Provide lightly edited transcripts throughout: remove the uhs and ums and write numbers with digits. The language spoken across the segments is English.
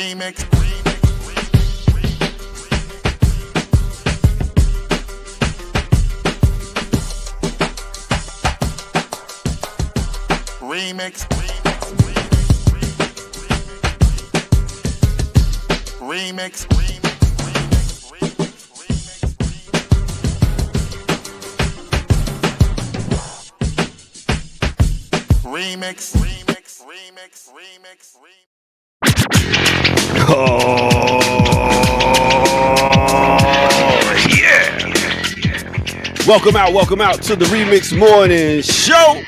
Remix. Remix. Remix. Remix. Oh, yeah. Welcome out to the Remix Morning Show.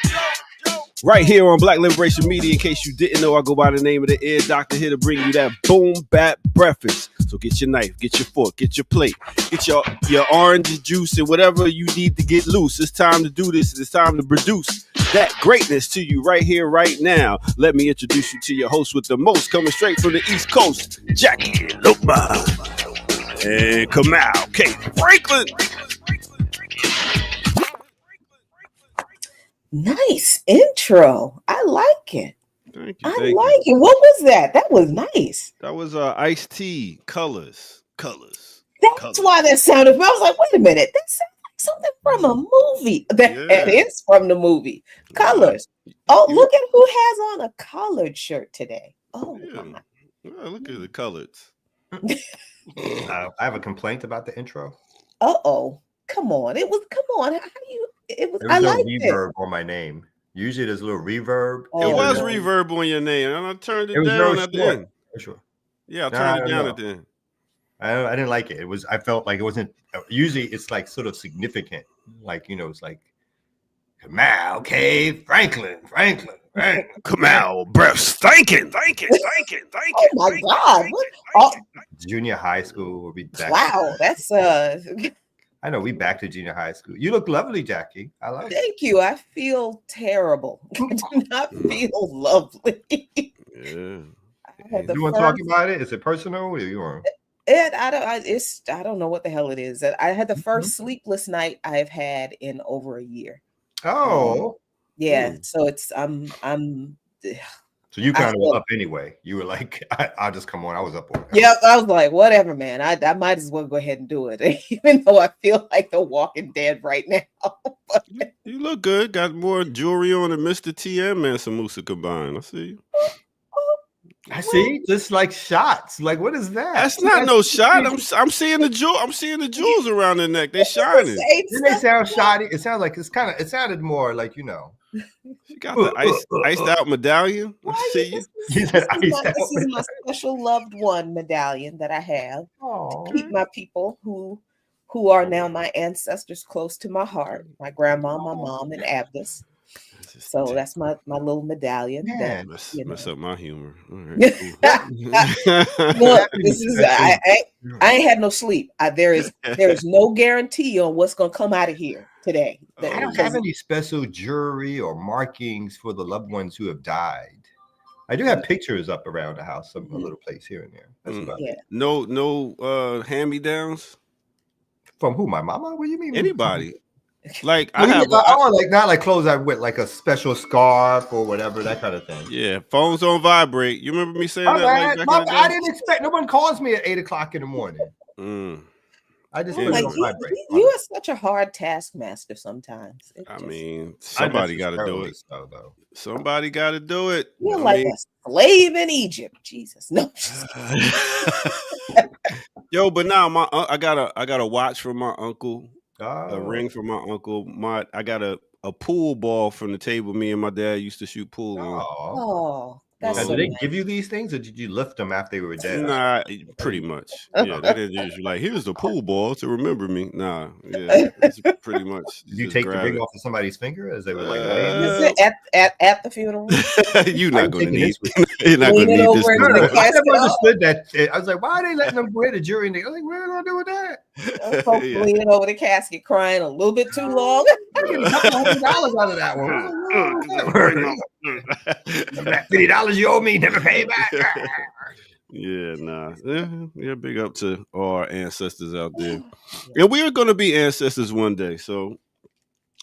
Right here on Black Liberation Media. In case you didn't know, I go by the name of the Ear Doctor, here to bring you that boom bap breakfast. So get your knife, get your fork, get your plate, get your orange juice and whatever you need to get loose. It's time to do this. It's time to produce that greatness to you right here, right now. Let me introduce you to your host with the most, coming straight from the East Coast, Jackie Lopma and Kamal K. Franklin. Nice intro. I like it. Thank I you. like it. What was that? That was nice. That was Iced Tea, Colors. That's why that sounded. I was like, wait a minute. That sounds like something from a movie. That is from the movie. Colors. Oh, look at who has on a colored shirt today. Oh, my. Well, look at the colors. I have a complaint about the intro. Uh-oh. Come on. Come on. How do you? I like reverb on my name. Usually there's a little reverb. It was reverb on your name, and I turned it down at the end. For sure. Yeah, I turned it down at the end. I didn't like it. I felt like it wasn't. Usually it's like sort of significant. Like, it's like Kamal K. Franklin. Kamal breath stinking. Oh my God! What? Junior high school will be back. Wow, that's I know, we back to junior high school. You look lovely, Jackie. I like it. Thank you. I feel terrible. I do not feel lovely. Yeah. You want to talk about it? Is it personal? Or you want? I don't know what the hell it is. I had the first sleepless night I've had in over a year. Oh. Yeah. So it's So you kind of were up anyway. You were like, I'll just come on. I was up on it. Yeah, I was like, whatever, man. I might as well go ahead and do it, even though I feel like the Walking Dead right now. You look good. Got more jewelry on than Mr. TM and some Musa combined. I see you. I see, just like shots. Like, what is that? That's not no shot. I'm seeing the jewel. I'm seeing the jewels around the neck. They shining. Didn't they sound shoddy? It sounds like it sounded more like, You got the iced out medallion. I see you. This is my special loved one medallion that I have to keep my people who are now my ancestors close to my heart. My grandma, my mom, and Abdus. So that's my little medallion. Yeah, mess up my humor. Right, Look, this is I ain't had no sleep. There is no guarantee on what's gonna come out of here today. I don't have any special jewelry or markings for the loved ones who have died. I do have pictures up around the house, a little place here and there. That's about it. No hand-me-downs? From who? My mama? What do you mean? Anybody? Like I have not like clothes I wear, like a special scarf or whatever, that kind of thing. Yeah, phones don't vibrate. You remember me saying that? Like, I didn't expect. No one calls me at 8:00 in the morning. I just don't vibrate. You are such a hard taskmaster sometimes. Somebody got to do it. Somebody got to do it. You're like a slave in Egypt. Jesus, no. Yo, but now I got a watch from my uncle. A ring from my uncle. I got a pool ball from the table me and my dad used to shoot pool on. Oh, that's did they give you these things, or did you lift them after they were dead? Nah, pretty much. Yeah, they didn't usually like, here's the pool ball to remember me. Nah, yeah, it's pretty much. Did you take the ring off of somebody's finger as they were like at the funeral? You're not going to need. You're not going to need this. I never understood that. I was like, why are they letting them go ahead to jury? And I was like, what are they going to do with that? Folks leaning over the casket crying a little bit too long. I get $100 out of that one. $50 you owe me, never pay back. Yeah, nah. Yeah, big up to all our ancestors out there. And we are going to be ancestors one day. So,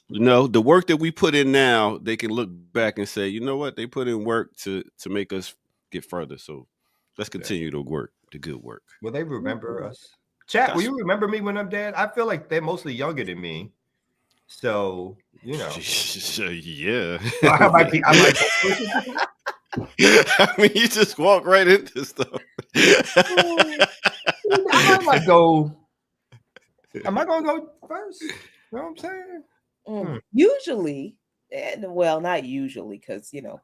the work that we put in now, they can look back and say, you know what? They put in work to make us get further. So Let's continue the work, the good work. Will they remember us? Chat, will you remember me when I'm dead? I feel like they're mostly younger than me. So, you know. Yeah. I might be. I mean, you just walk right into stuff. I might go. Am I going to go first? You know what I'm saying? Usually, well, not usually, because the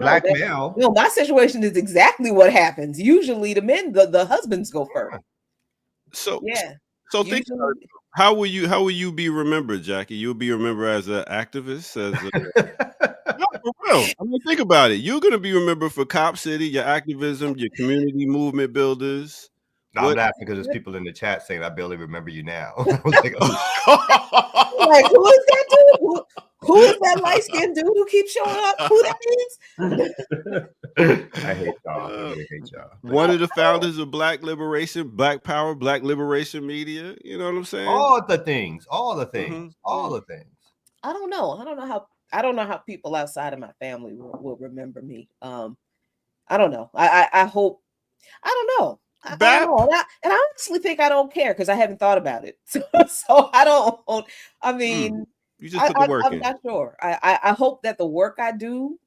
black male. No, my situation is exactly what happens. Usually, the men, the husbands go first. So yeah. So think about it. How will you be remembered, Jackie? You'll be remembered as an activist, no, for real. I mean, think about it. You're gonna be remembered for Cop City, your activism, your community movement builders. No, I'm laughing because there's people in the chat saying I barely remember you now. I was like, like, who is that dude? Who is that light-skinned dude who keeps showing up? Who that is? I hate y'all. I really hate y'all. One of the founders of Black Liberation, Black Power, Black Liberation Media. You know what I'm saying? All the things. All the things. I don't know. I don't know how people outside of my family will remember me. I don't know. I hope. I don't know. I don't know. And I honestly think I don't care because I haven't thought about it. So I don't. I mean, you just put the work in. I'm not sure. I hope that the work I do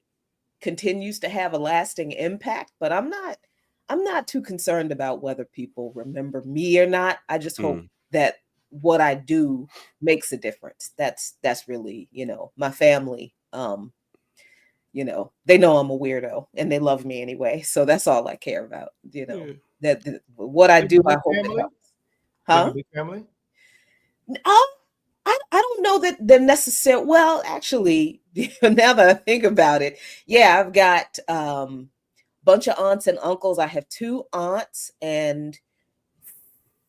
continues to have a lasting impact, but I'm not too concerned about whether people remember me or not. I just hope that what I do makes a difference. That's really, my family. They know I'm a weirdo and they love me anyway. So that's all I care about. That what I do, I hope it helps. Huh? Big family? I don't know that they're necessary. Well, actually, now that I think about it, yeah, I've got bunch of aunts and uncles. I have 2 aunts and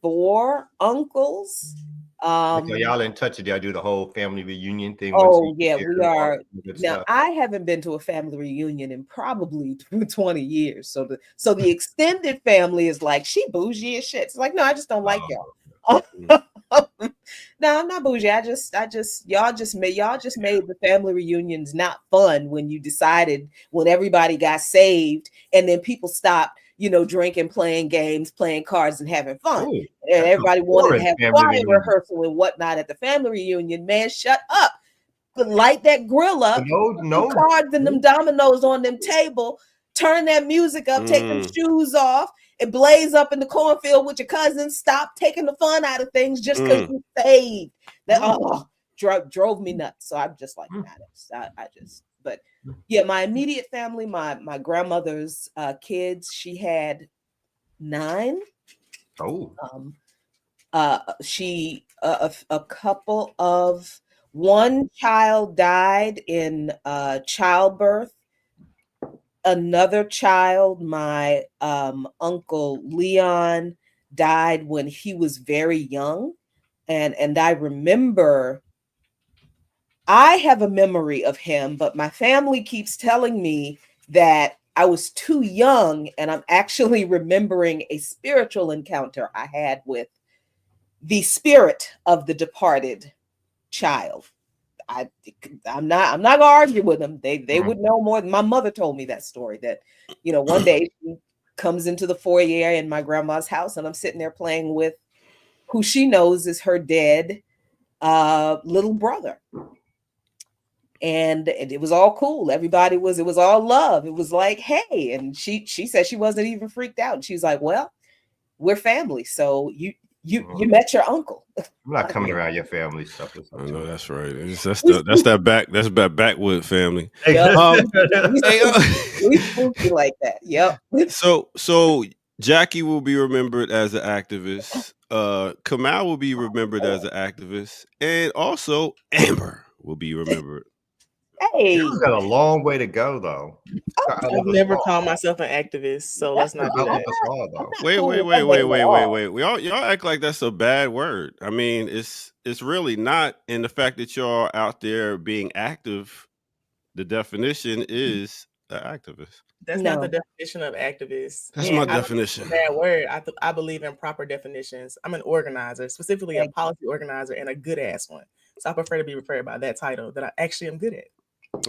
4 uncles. So y'all in touch with y'all do the whole family reunion thing? Oh yeah, we are. Now I haven't been to a family reunion in probably 20 years. So the extended family is like, she bougie as shit. It's like, no, I just don't like y'all. No, I'm not bougie. Y'all just made the family reunions not fun when you decided, when everybody got saved and then people stopped, drinking, playing games, playing cards, and having fun. Ooh, and everybody wanted to have choir rehearsal and whatnot at the family reunion. Man, shut up. But light that grill up, no cards and them dominoes on them table, turn that music up, take them shoes off, and blaze up in the cornfield with your cousins. Stop taking the fun out of things just because you saved. That drove me nuts. So I'm just like, but yeah, my immediate family, my grandmother's kids, she had 9. She a couple of, one child died in childbirth. Another child, my uncle Leon, died when he was very young. And I remember, I have a memory of him, but my family keeps telling me that I was too young, and I'm actually remembering a spiritual encounter I had with the spirit of the departed child. I'm not gonna argue with them. They would know more. My mother told me that story, that one day she comes into the foyer in my grandma's house, and I'm sitting there playing with who she knows is her dead little brother. And it was all cool. It was all love. It was like, hey, and she said she wasn't even freaked out. And she's like, well, we're family. So you met your uncle. I'm not coming around your family stuff. I know that's right. That's backwood family. Yep. We spooky like that. Yep. So Jackie will be remembered as an activist. Kamal will be remembered as an activist, and also Amber will be remembered. Hey, you've got a long way to go, though. I've never called myself an activist, so let's not do that. Wait. Y'all act like that's a bad word. I mean, it's really not. And the fact that y'all out there being active, the definition is an activist. That's not the definition of activist. That's my definition. Bad word. I believe in proper definitions. I'm an organizer, specifically a policy organizer, and a good ass one. So I prefer to be referred by that title that I actually am good at.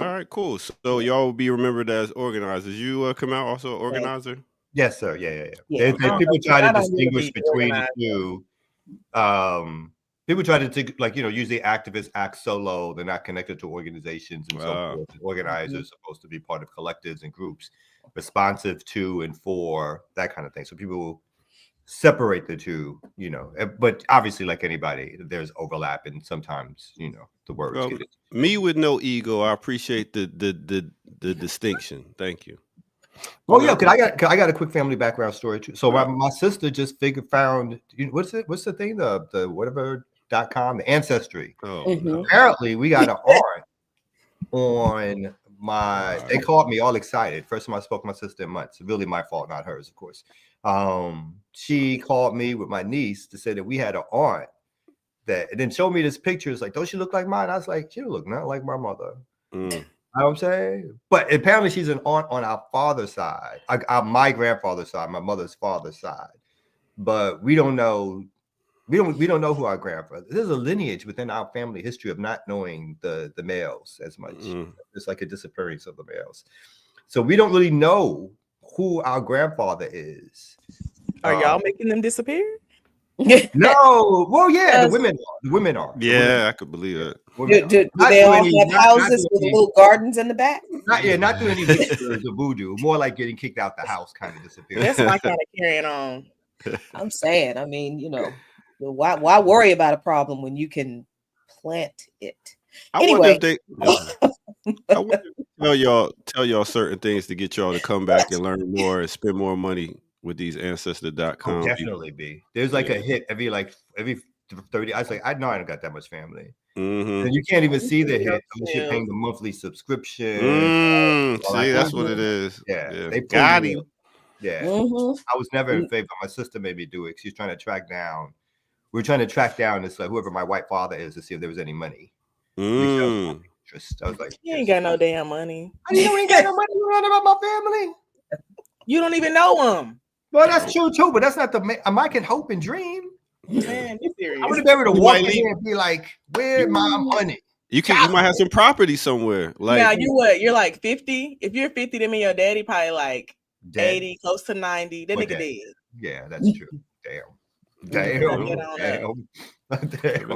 All right, cool. So y'all will be remembered as organizers. You come out also organizer? Yes, sir. Yeah. Yeah. People try I to don't need to distinguish be between the organized. two. People try to think, like, usually activists act solo. They're not connected to organizations and so forth. And organizers are supposed to be part of collectives and groups, responsive to and for that kind of thing. So people separate the two, but obviously, like anybody, there's overlap, and sometimes, the words get it. Me with no ego, I appreciate the distinction. Thank you. Oh yeah, because I got a quick family background story too. So my sister just found what's the thing, the whatever.com, the Ancestry. No. Apparently we got an aunt on my. They called me all excited. First time I spoke to my sister in months. Really my fault, not hers, of course. She called me with my niece to say that we had an aunt that, and then showed me this picture. It's like, don't she look like mine? I was like, she look not like my mother. You know what I'm saying? But apparently she's an aunt on our father's side, my grandfather's side, my mother's father's side. But we don't know. We don't know who our grandfather. There's a lineage within our family history of not knowing the males as much. It's like a disappearance of the males. So we don't really know who our grandfather is. Are y'all making them disappear? No. Well, yeah, the women are. Yeah, I could believe that. Do they all have houses with little gardens in the back? Not doing any mixtures of voodoo. More like getting kicked out the house, kind of disappear. That's my kind of carrying on. I'm saying, I mean, why worry about a problem when you can plant it? I wonder if tell y'all certain things to get y'all to come back and learn more and spend more money with these ancestor.com. Definitely be. There's like a hit every 30. I was like, I know I don't got that much family. And you can't even see the hit unless you're paying the monthly subscription. See, that's what it is. Yeah. They got him. Yeah. I was never in favor. My sister made me do it. She's trying to track down. We're trying to track down this whoever my white father is to see if there was any money. I was like, you ain't got no damn money. You ain't got no money. You know about my family. You don't even know them. Well, that's true too, but that's not I can hope and dream. Man, be serious. I would be able to walk in here and be like, "Where's my money?" You might have some property somewhere. Like, now you're like 50. If you're 50, then your daddy probably like 80, close to 90. That nigga dead. Yeah, that's true. Damn.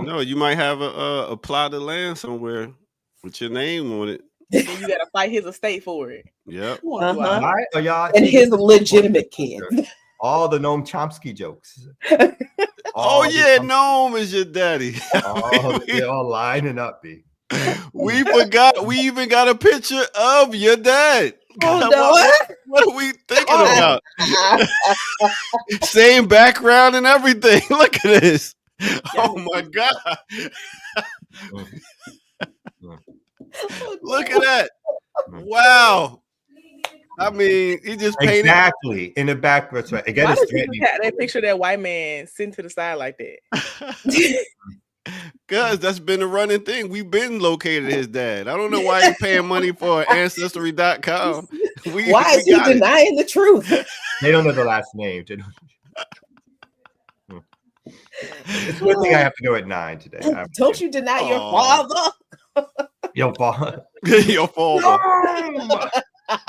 No, you might have a plot of land somewhere with your name on it. Then you gotta fight his estate for it. Yep. And his legitimate kid. All the Noam Chomsky jokes. Noam is your daddy. They're all lining up, B. We forgot. We even got a picture of your dad. What are we thinking about? Same background and everything. Look at this. Oh my God. Look at that. Wow. I mean, he just painted exactly in the back. That's right. Again, why did you have that picture of that white man sitting to the side like that? Because that's been a running thing. We've been located his dad. I don't know why he's paying money for Ancestry.com. Why is he denying the truth? They don't know the last name. It's one thing I have to go at 9 today. Don't you deny your father? Your father. Your father.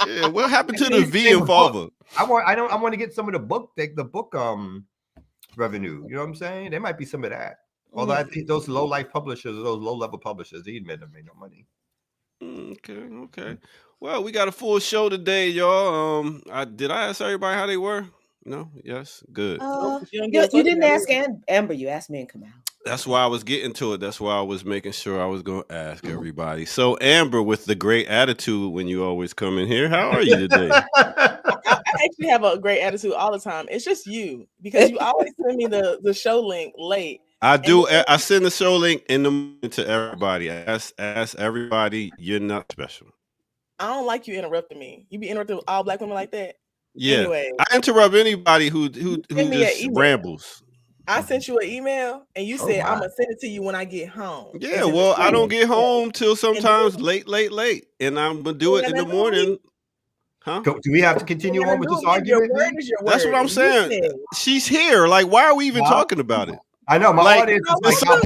Yeah, what happened to the V in father? I want to get some of the book revenue. You know what I'm saying? There might be some of that. Although I think those low life publishers or those low level publishers, they admit them made no money. Okay. Well, we got a full show today, y'all. Did I ask everybody how they were? No? Yes? Good. You didn't ask Amber. You asked me and Kamal. That's why I was getting to it. That's why I was making sure I was going to ask everybody. So, Amber, with the great attitude when you always come in here, how are you today? I actually have a great attitude all the time. It's just you, because you always send me the show link late. I do. I send the show link in the morning to everybody. Ask everybody, you're not special. I don't like you interrupting me. You be interrupting all black women like that? Yeah. Anyway, I interrupt anybody who just rambles. I sent you an email and you said, I'm going to send it to you when I get home. Yeah, well, I don't get home till sometimes late. And I'm going to do it in the morning. Huh? Do we have to continue on with this argument? That's what I'm saying. She's here. Like, why are we even talking about it? I know. My audience is like,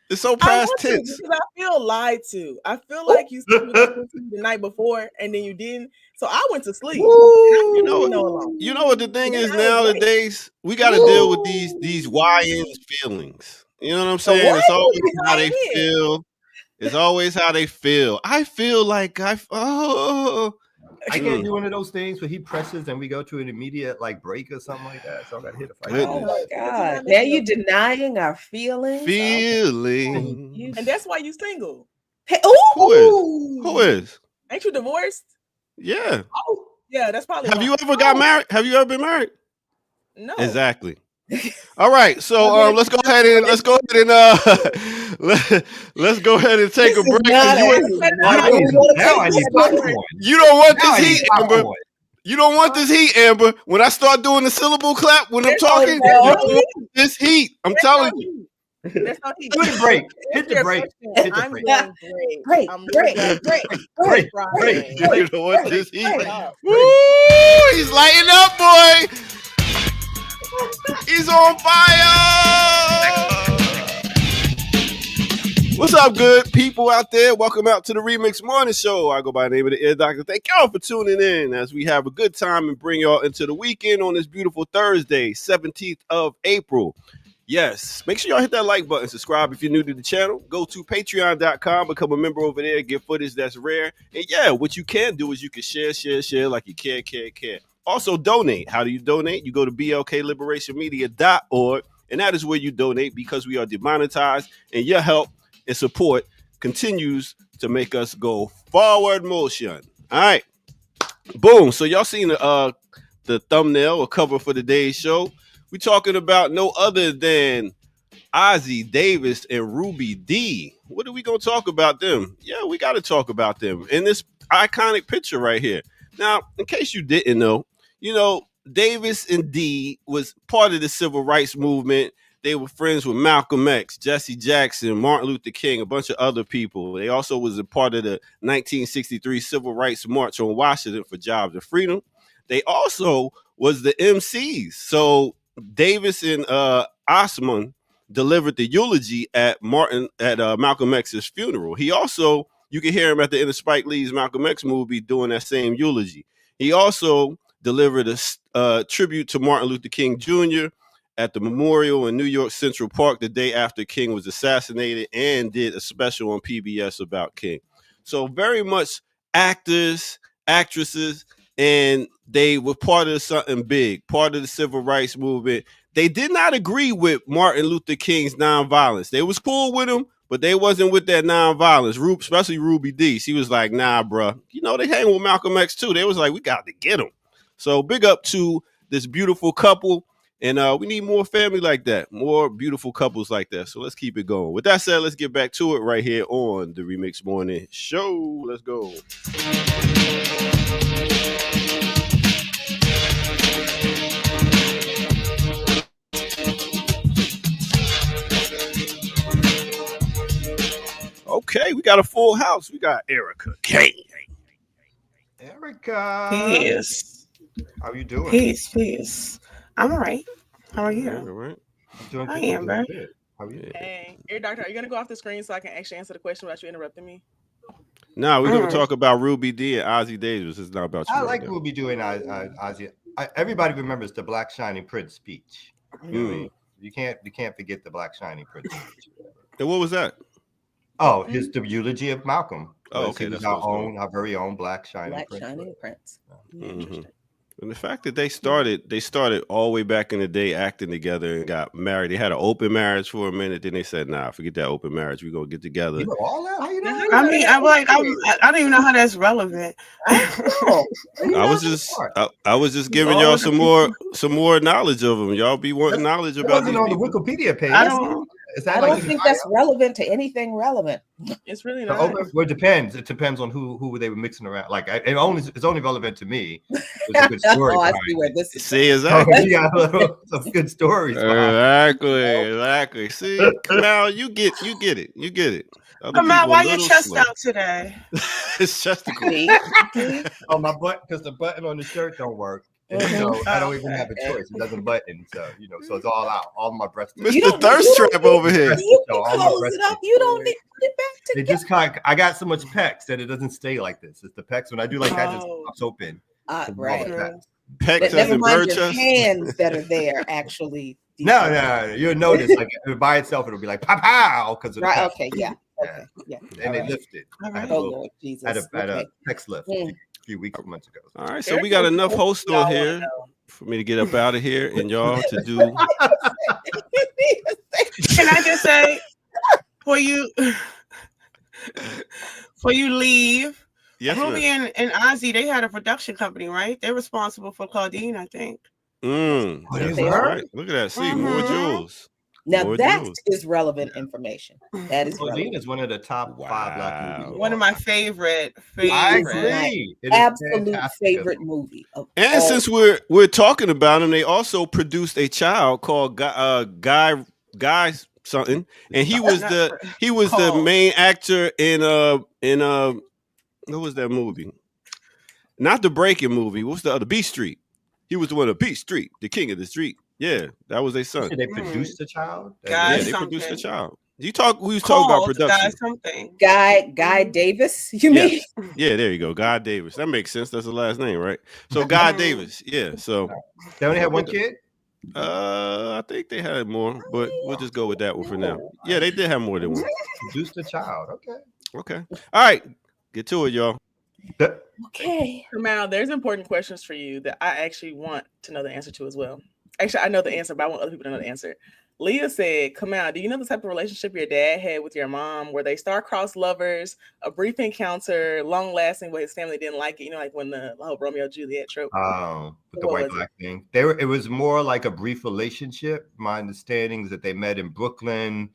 It's so I past want to tense. because I feel lied to. I feel like you said the night before and then you didn't. So I went to sleep. You know what the thing Then is I was awake. nowadays? We got to deal with these YN's feelings. You know what I'm saying? It's always how they feel. It's always how they feel. I feel like I can't do one of those things where he presses and we go to an immediate like break or something like that. So I got to hit a fight. Oh my God! Now you're denying our feelings. Feelings. And that's why you single. Hey, Who is? Ain't you divorced? Yeah. Oh, yeah. That's probably. Have you ever got married? Have you ever been married? No. Exactly. All right, so let's go ahead and let's go ahead and take a break. You don't want this heat, Amber. You don't want this heat, Amber. When I start doing the syllable clap when I'm talking, you don't want this heat. I'm telling you. Hit the break. Hit the break. Hit the break. Break. You don't want this heat. Woo! He's lighting up, boy. He's on fire. What's up, good people out there? Welcome out to the Remix Morning Show. I go by the name of the Ear Doctor. Thank y'all for tuning in as we have a good time and bring y'all into the weekend on this beautiful Thursday, 17th of April. Yes, make sure y'all hit that like button, subscribe if you're new to the channel. Go to patreon.com, become a member over there, get footage that's rare. And yeah, what you can do is you can share like you care. Also, donate. How do you donate? You go to blkliberationmedia.org, and that is where you donate because we are demonetized, and your help and support continues to make us go forward motion. All right. Boom. So y'all seen the thumbnail or cover for today's show. We're talking about no other than Ossie Davis and Ruby D. What are we going to talk about them? Yeah, we got to talk about them in this iconic picture right here. Now, in case you didn't know, Davis and D was part of the civil rights movement. They were friends with Malcolm X, Jesse Jackson, Martin Luther King, a bunch of other people. They also was a part of the 1963 Civil Rights March on Washington for Jobs and Freedom. They also was the MCs. So Davis and Osman delivered the eulogy at Malcolm X's funeral. He also, you can hear him at the end of Spike Lee's Malcolm X movie doing that same eulogy. He also delivered a tribute to Martin Luther King Jr. at the memorial in New York Central Park the day after King was assassinated, and did a special on PBS about King. So very much actors, actresses, and they were part of something big, part of the civil rights movement. They did not agree with Martin Luther King's nonviolence. They was cool with him, but they wasn't with that nonviolence, especially Ruby D. She was like, nah, bro. They hang with Malcolm X too. They was like, we got to get him. So big up to this beautiful couple. And we need more family like that, more beautiful couples like that. So let's keep it going. With that said, let's get back to it right here on the Remix Morning Show. Let's go. Okay, we got a full house. We got Erica K. Erica. Peace. How you doing? Peace. I'm all right. How are you? All right. I am, bro. How are you? Hey, Ear Doctor, are you going to go off the screen so I can actually answer the question without you interrupting me? No, we're going to talk about Ruby D and Ossie Davis. It's not about you. I like Ruby D and Ossie. Everybody remembers the Black Shining Prince speech. You can't forget the Black Shining Prince speech. And what was that? Oh, the eulogy of Malcolm. Oh, okay. That's our very own Black Shining Prince. Mm-hmm. And the fact that they started all the way back in the day acting together and got married. They had an open marriage for a minute. Then they said, nah, forget that open marriage. We're going to get together. You know all that? How you know? I mean, I don't even know how that's relevant. I was just giving y'all some more knowledge of them. Y'all be wanting knowledge about these on the people. Wikipedia page. I don't think that's relevant to anything relevant. It's really not. Well, it depends. It depends on who they were mixing around. Like it's only relevant to me. It's a good story. I see where this is. See, exactly. You got some good stories. Exactly. See, Kamal, you get it. Kamal, why your chest out today? It's just a cool. Oh, my butt, because the button on the shirt don't work. And, I don't even have a choice. It doesn't button, so so it's all out. All my breasts. Mr. Thirst Trap over here. You can close it up. You don't need to put it back together. It just I got so much pecs that it doesn't stay like this. It's the pecs. When I do like that, it just pops open. Right. Pecs Never and mind bird your chest. hands that are there actually. No. You'll notice like by itself, it'll be like pow pow because of the pecs. Okay. Yeah. Okay. Yeah. And it lifted. I had a Oh little- Lord Jesus. had a pecs lift a few months ago. All right, so we got enough hosts on here for me to get up out of here and y'all to do. Can I just say, before you leave, Yes, Ruby ma'am. and Ozzy, they had a production company, right? They're responsible for Claudine, I think. That's They are? right. Look at that. See, more jewels. Now More that jewels. is relevant information. That is Claudine relevant. is one of the top 5 black movies. One of my favorite. I agree. It is Absolute fantastic. favorite movie. Of And all since we're talking about him, they also produced a child called Guy something, and he was the main actor in what was that movie? Not the Breaking movie. What's the other? Beat Street. He was the one of Beat Street, the king of the street. Yeah, that was their son. They produced the child. Guy Yeah, they something. produced the child. We was talking about production. Guy something. Guy Davis, you mean? Yeah, there you go. Guy Davis. That makes sense. That's the last name, right? So Guy Davis. Yeah. So They only had one kid. I think they had more, but we'll just go with that one for now. Yeah, they did have more than one. Produced the child. Okay. All right. Get to it, y'all. Okay. Now, there's important questions for you that I actually want to know the answer to as well. Actually, I know the answer, but I want other people to know the answer. Leah said, Kamal, do you know the type of relationship your dad had with your mom? Were they star-crossed lovers, a brief encounter, long-lasting, but his family didn't like it? Like when the whole Romeo-Juliet trope? With the white-black thing. It was more like a brief relationship. My understanding is that they met in Brooklyn.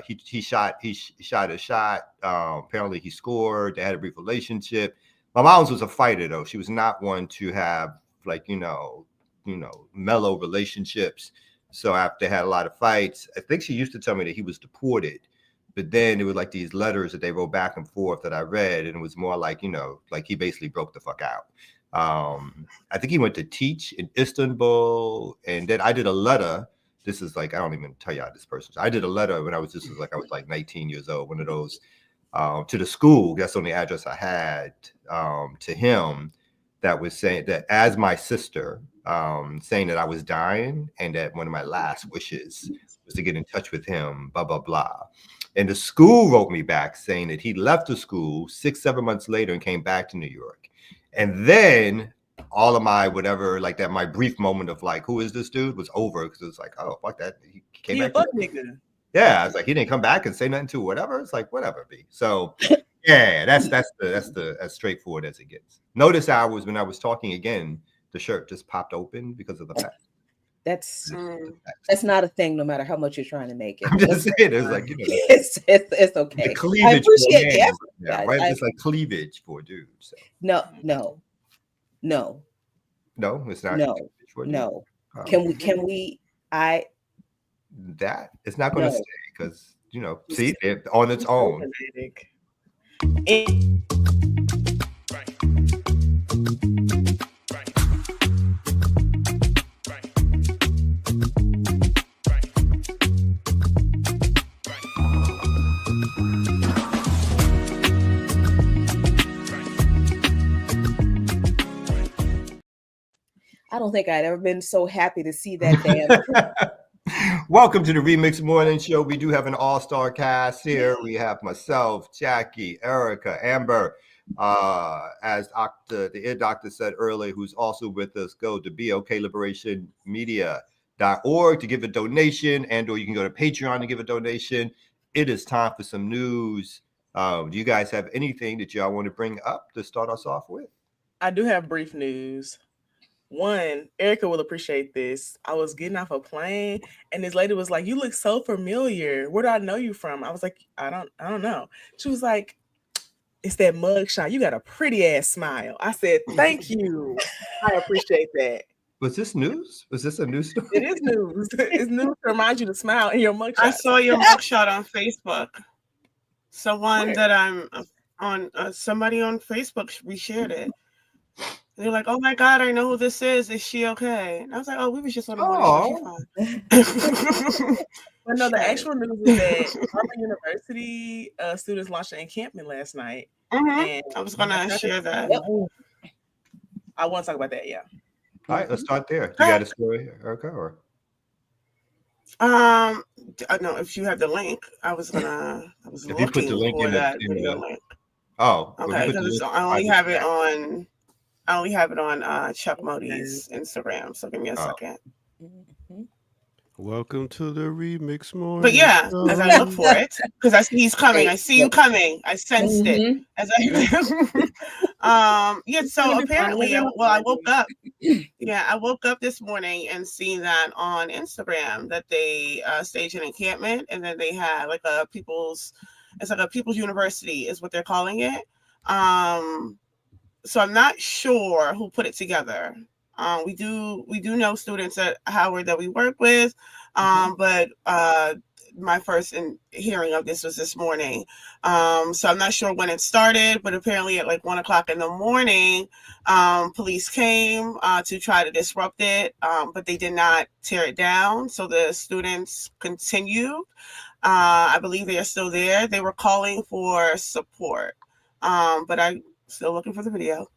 He shot a shot. Apparently he scored. They had a brief relationship. My mom's was a fighter, though. She was not one to have mellow relationships. So after they had a lot of fights, I think she used to tell me that he was deported, but then it was like these letters that they wrote back and forth that I read, and it was more like, like he basically broke the fuck out. I think he went to teach in Istanbul, and then I did a letter. This is like, I don't even tell y'all this person. I did a letter when I was 19 years old, one of those, to the school. That's the only address I had, to him, that was saying that as my sister, saying that I was dying and that one of my last wishes was to get in touch with him, blah, blah, blah. And the school wrote me back saying that he left the school 6-7 months later and came back to New York. And then all of my whatever, like that, my brief moment of like, who is this dude, was over, because it was like, oh, fuck that. He came back. Nigga. Yeah, I was like, he didn't come back and say nothing to whatever. It's like, whatever, B. So yeah, that's as straightforward as it gets. Notice when I was talking again, the shirt just popped open because of the fact. That's not a thing, no matter how much you're trying to make it. I'm just saying, it's like, it's okay. The cleavage. I appreciate the effort, yeah, guys. right. It's like cleavage for a dude. So. No, it's not. No. Can we? That it's not going to stay because see it on its own. I don't think I'd ever been so happy to see that damn. Welcome to the Remix Morning Show. We do have an all-star cast here. We have myself, Jackie, Erica, Amber, as the ear doctor said earlier, who's also with us. Go to bokliberationmedia.org to give a donation, and or you can go to Patreon to give a donation. It is time for some news. Do you guys have anything that y'all want to bring up to start us off with? I do have brief news. One, Erica will appreciate this. I was getting off a plane and this lady was like, "You look so familiar. Where do I know you from?" I was like, I don't know. She was like, "It's that mugshot. You got a pretty ass smile." I said, "Thank you. I appreciate that." Was this news? Was this a news story? It is news. It's news to remind you to smile in your mugshot. I saw your mugshot on Facebook. Someone that I'm on, somebody on Facebook reshared it. They're like, "Oh my God, I know who this is. Is she okay?" And I was like, "Oh, we was just on the morning show. She's fine." But no, the actual news is that Harvard University students launched an encampment last night. And I was gonna share that. I want to talk about that. Yeah. All right, let's start there. You got a story, Erica, or? No, if you have the link, I was If looking you put the link for in that the video link. Oh, okay, because I only have it on Chuck Modi's Instagram. So give me a second. Welcome to the remix morning. But yeah, as I look for it, because I see he's coming. I see you coming. I sensed it. As so apparently, I woke up. Yeah, I woke up this morning and seen that on Instagram that they staged an encampment, and then they had like a people's university is what they're calling it. So I'm not sure who put it together. We do know students at Howard that we work with, but my first hearing of this was this morning. So I'm not sure when it started, but apparently at like 1:00 in the morning, police came to try to disrupt it, but they did not tear it down. So the students continued. I believe they are still there. They were calling for support, but I'm still looking for the video.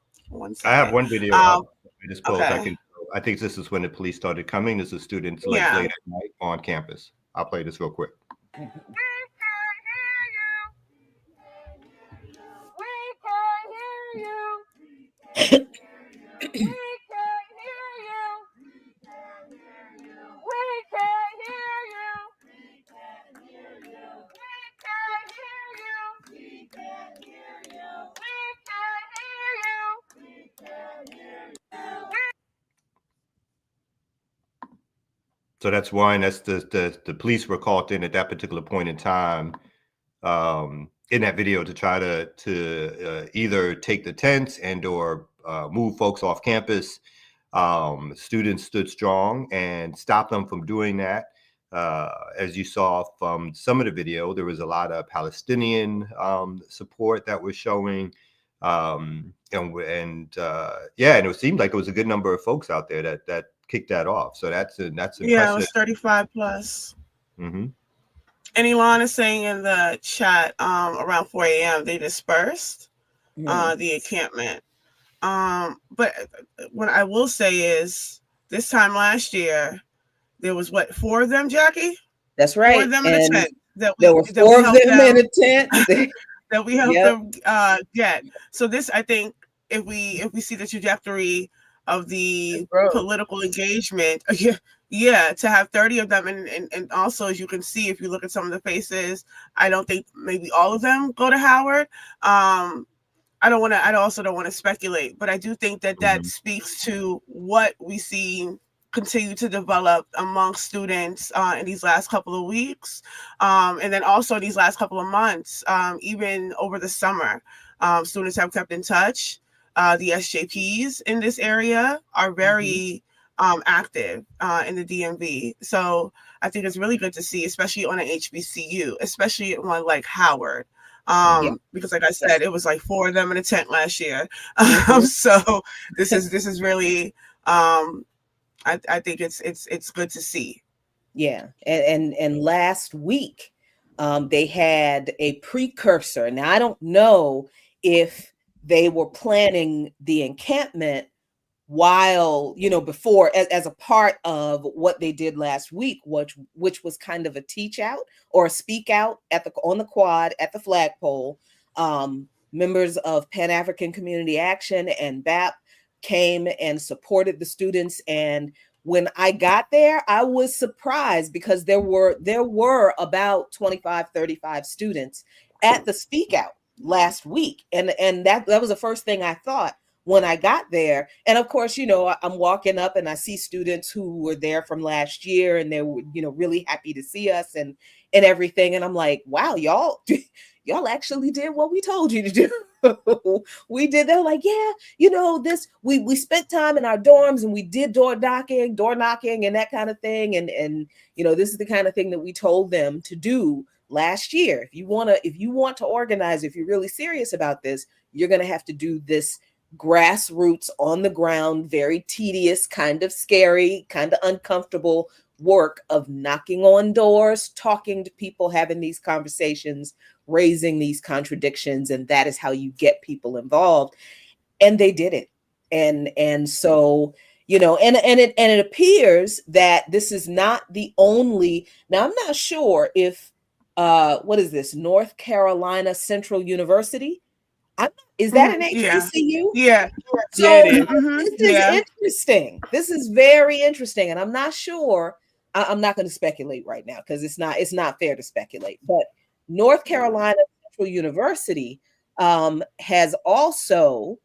I have one video. I Okay. I think this is when the police started coming. This is students late at night on campus. I'll play this real quick. We can't hear you. We can't hear you. We can't hear you. So that's one. That's the police were called in at that particular point in time in that video to try to either take the tents and or move folks off campus. Students stood strong and stopped them from doing that. As you saw from some of the video, there was a lot of Palestinian support that was showing. And it seemed like it was a good number of folks out there that kicked that off. So that's impressive. Yeah, it was 35 plus. Mm-hmm. And Elon is saying in the chat around 4 a.m. they dispersed the encampment. But what I will say is this time last year, there was 4 of them, Jackie? That's right. 4 of them in a tent. There were 4 of them in a tent. That we helped them get. So this, I think, if we see the trajectory of the political engagement, to have 30 of them, and also as you can see, if you look at some of the faces, I don't think maybe all of them go to Howard. I also don't want to speculate, but I do think that speaks to what we see continue to develop among students in these last couple of weeks, and then also these last couple of months, even over the summer. Students have kept in touch. The SJPs in this area are very active in the DMV. So I think it's really good to see, especially on an HBCU, especially at one like Howard. Because like I said, it was like 4 of them in a tent last year. So this is really I think it's good to see. Yeah. And last week they had a precursor. Now I don't know if they were planning the encampment while, before as a part of what they did last week, which was kind of a teach out or a speak out on the quad at the flagpole. Members of Pan-African Community Action and BAP came and supported the students. And when I got there, I was surprised because there were about 25, 35 students at the speak out last week. And that was the first thing I thought when I got there. And of course, I'm walking up and I see students who were there from last year and they were, really happy to see us and everything. And I'm like, wow, y'all actually did what we told you to do. We did. They're like, yeah, we spent time in our dorms and we did door knocking and that kind of thing. And this is the kind of thing that we told them to do last year. If you want to organize, if you're really serious about this, you're going to have to do this grassroots, on the ground, very tedious, kind of scary, kind of uncomfortable work of knocking on doors, talking to people, having these conversations, raising these contradictions, and that is how you get people involved. And they did it. And so, you know, and it appears that this is not the only. Now, I'm not sure if what is this, North Carolina Central University? Is that an HBCU? Yeah. So yeah, it is. this is interesting. This is very interesting, and I'm not sure. I'm not going to speculate right now because it's not fair to speculate. But North Carolina Central University has also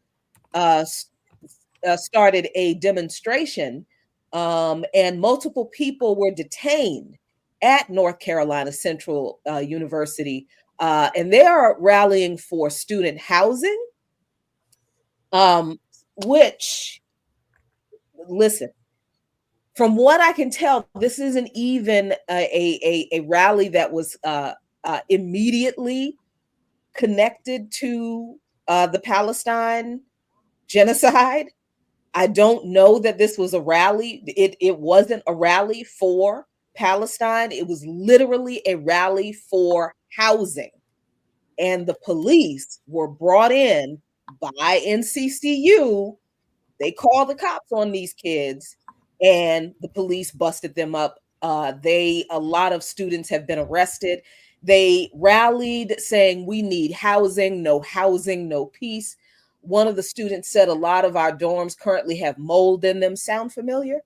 started a demonstration, and multiple people were detained at North Carolina Central University, and they are rallying for student housing, which, listen, from what I can tell, this isn't even a rally that was immediately connected to the Palestine genocide. I don't know that this was a rally. It wasn't a rally for Palestine. It was literally a rally for housing. And the police were brought in by NCCU. They called the cops on these kids, and the police busted them up. A lot of students have been arrested. They rallied saying, "We need housing, no peace." One of the students said, "A lot of our dorms currently have mold in them." Sound familiar?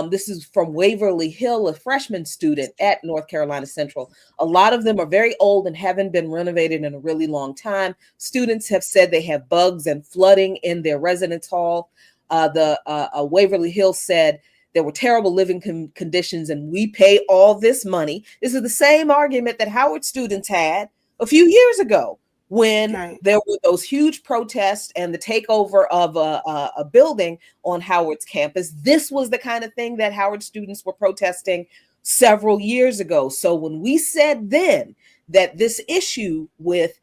This is from Waverly Hill, a freshman student at North Carolina Central. A lot of them are very old and haven't been renovated in a really long time. Students have said they have bugs and flooding in their residence hall. Waverly Hill said there were terrible living conditions, and we pay all this money. This is the same argument that Howard students had a few years ago when there were those huge protests and the takeover of a building on Howard's campus. This was the kind of thing that Howard students were protesting several years ago. So when we said then that this issue with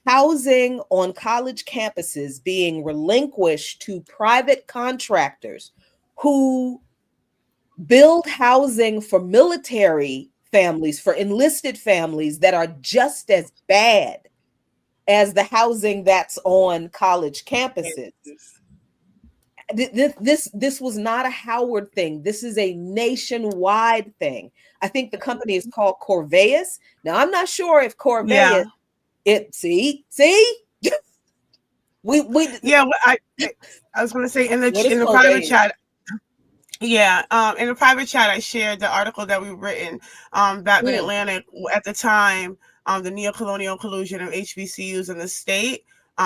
housing on college campuses being relinquished to private contractors who build housing for military families, for enlisted families that are just as bad as the housing that's on college campuses. This was not a Howard thing. This is a nationwide thing. I think the company is called Corveus. Now, I'm not sure if Corveus, see, we I was going to say in the private chat. Yeah, in the private chat, I shared the article that we've written back in Atlanta at the time, the neo-colonial collusion of HBCUs in the state.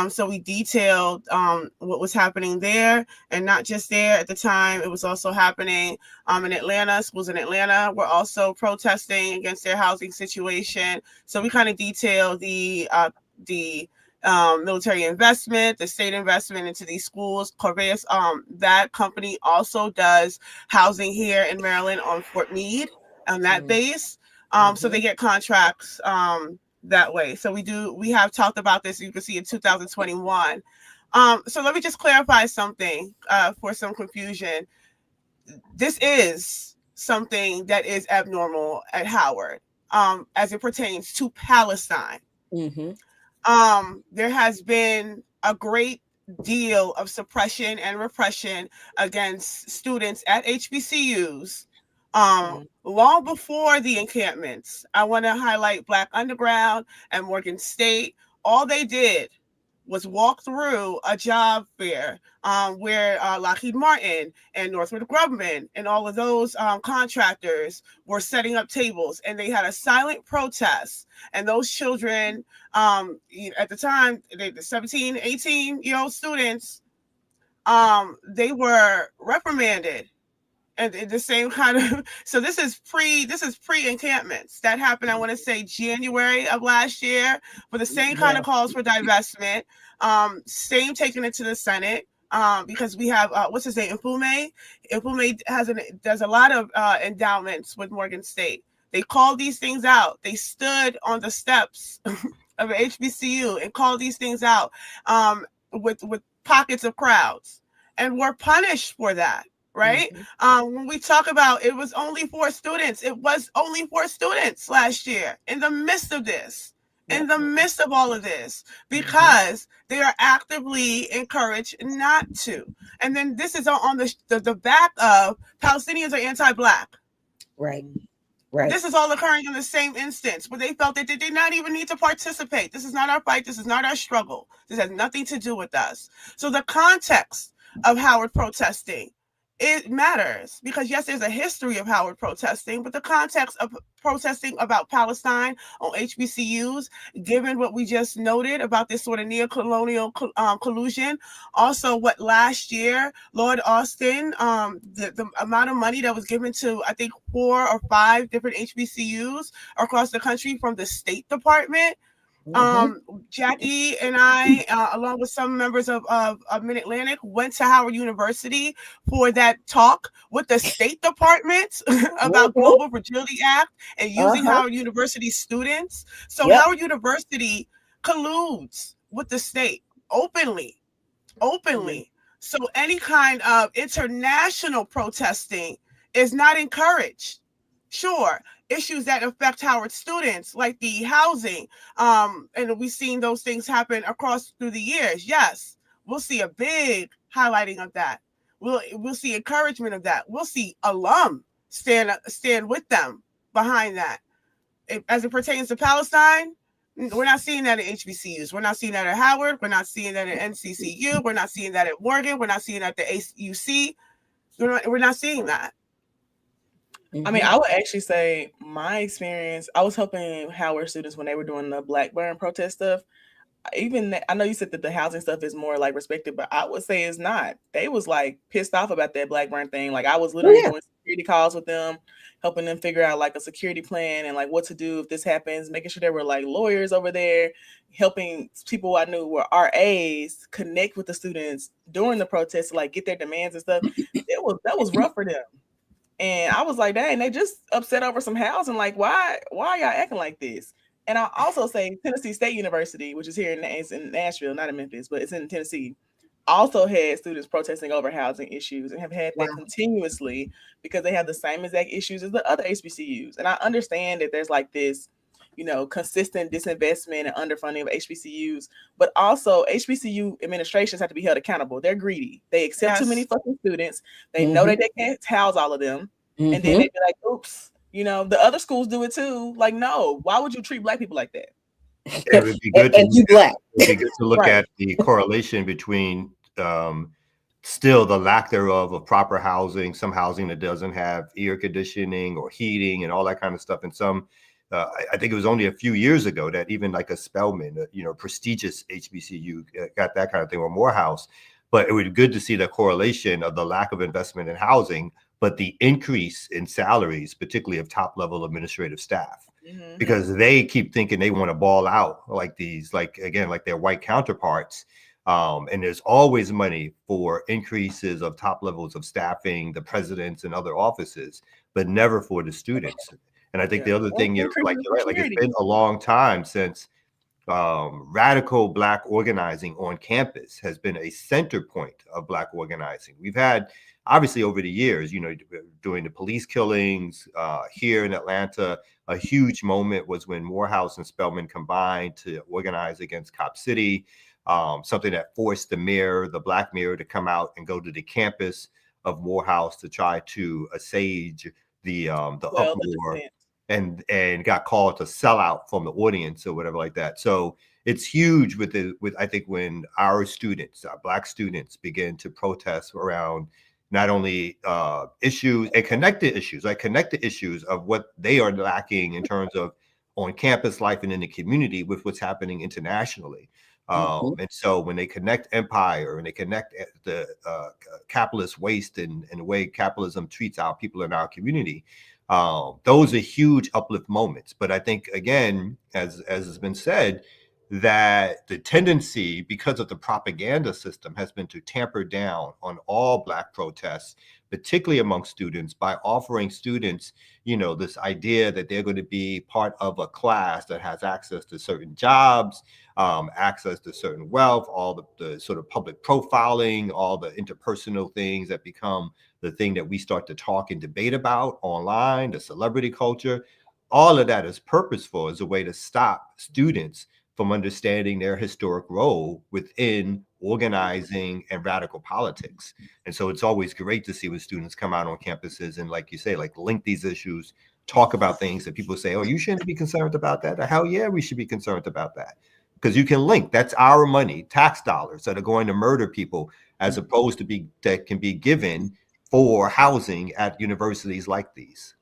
So we detailed what was happening there, and not just there at the time. It was also happening in Atlanta. Schools in Atlanta were also protesting against their housing situation. So we kind of detailed the military investment, the state investment into these schools. Corveus, that company also does housing here in Maryland on Fort Meade on that base. So they get contracts that way. So we have talked about this, you can see in 2021. So let me just clarify something for some confusion. This is something that is abnormal at Howard as it pertains to Palestine. There has been a great deal of suppression and repression against students at HBCUs long before the encampments. I want to highlight Black Underground and Morgan State. All they did was walk through a job fair where Lockheed Martin and Northrop Grumman and all of those contractors were setting up tables, and they had a silent protest. And those children, at the time, the 17, 18-year-old students, they were reprimanded. And the same kind of, so this is pre-encampments. That happened, I want to say, January of last year, for the same kind of calls for divestment. Same taking it to the Senate, because we have, what's his name, Mfume? Mfume does a lot of endowments with Morgan State. They called these things out. They stood on the steps of an HBCU and called these things out. with pockets of crowds, and were punished for that. Right. When we talk about it was only 4 students, it was only 4 students last year in the midst of this, in the midst of all of this, because they are actively encouraged not to. And then this is on the back of Palestinians are anti-Black. Right. Right. This is all occurring in the same instance where they felt that they did not even need to participate. This is not our fight. This is not our struggle. This has nothing to do with us. So the context of Howard protesting, it matters, because yes, there's a history of Howard protesting, but the context of protesting about Palestine on HBCUs, given what we just noted about this sort of neo-colonial collusion, also what last year, Lord Austin, the amount of money that was given to, I think, 4 or 5 different HBCUs across the country from the State Department. Jackie and I, along with some members of Mid-Atlantic, went to Howard University for that talk with the State Department about Global Fragility Act and using Howard University students. So Howard University colludes with the state openly. So any kind of international protesting is not encouraged. Sure, issues that affect Howard students, like the housing, and we've seen those things happen across through the years. Yes, we'll see a big highlighting of that. We'll see encouragement of that. We'll see alum stand with them behind that. As it pertains to Palestine, we're not seeing that at HBCUs. We're not seeing that at Howard. We're not seeing that at NCCU. We're not seeing that at Morgan. We're not seeing that at the AUC. We're not seeing that. I mean, I would actually say my experience, I was helping Howard students when they were doing the Blackburn protest stuff. Even I know you said that the housing stuff is more like respected, but I would say it's not. They was like pissed off about that Blackburn thing. Like I was literally doing security calls with them, helping them figure out like a security plan and like what to do if this happens, making sure there were like lawyers over there, helping people I knew were RAs connect with the students during the protest to like get their demands and stuff. That was rough for them. And I was like, dang, they just upset over some housing. Like, why are y'all acting like this? And I also say Tennessee State University, which is here in Nashville, not in Memphis, but it's in Tennessee, also had students protesting over housing issues and have had that continuously because they have the same exact issues as the other HBCUs. And I understand that there's like this, consistent disinvestment and underfunding of HBCUs, but also HBCU administrations have to be held accountable. They're greedy. They accept too many fucking students. They know that they can't house all of them. And then they be like, oops, the other schools do it too. Like, no, why would you treat Black people like that? It would be good to look at the correlation between still the lack thereof of proper housing, some housing that doesn't have air conditioning or heating and all that kind of stuff. And some, I think it was only a few years ago that even like a Spelman, prestigious HBCU got that kind of thing, or Morehouse. But it would be good to see the correlation of the lack of investment in housing, but the increase in salaries, particularly of top level administrative staff, because they keep thinking they want to ball out like these, like their white counterparts. And there's always money for increases of top levels of staffing, the presidents and other offices, but never for the students. And I think the other thing you're right, like it's been a long time since radical Black organizing on campus has been a center point of Black organizing. We've had, obviously, over the years, during the police killings here in Atlanta, a huge moment was when Morehouse and Spelman combined to organize against Cop City, something that forced the Black mayor, to come out and go to the campus of Morehouse to try to assuage the uproar, and got called to sell out from the audience or whatever like that. So it's huge with I think when our students, our Black students, begin to protest around not only issues and connected issues of what they are lacking in terms of on campus life and in the community with what's happening internationally. And so when they connect empire and they connect the capitalist waste and the way capitalism treats our people in our community, those are huge uplift moments. But I think, again, as has been said, that the tendency, because of the propaganda system, has been to tamper down on all Black protests, particularly among students, by offering students, this idea that they're going to be part of a class that has access to certain jobs, access to certain wealth, all the sort of public profiling, all the interpersonal things that become the thing that we start to talk and debate about online, the celebrity culture. All of that is purposeful as a way to stop students from understanding their historic role within organizing and radical politics. And so it's always great to see when students come out on campuses and, like you say, like link these issues, talk about things that people say, oh, you shouldn't be concerned about that. Or, hell yeah, we should be concerned about that. Because you can link, that's our money, tax dollars that are going to murder people, as opposed to that can be given for housing at universities like these.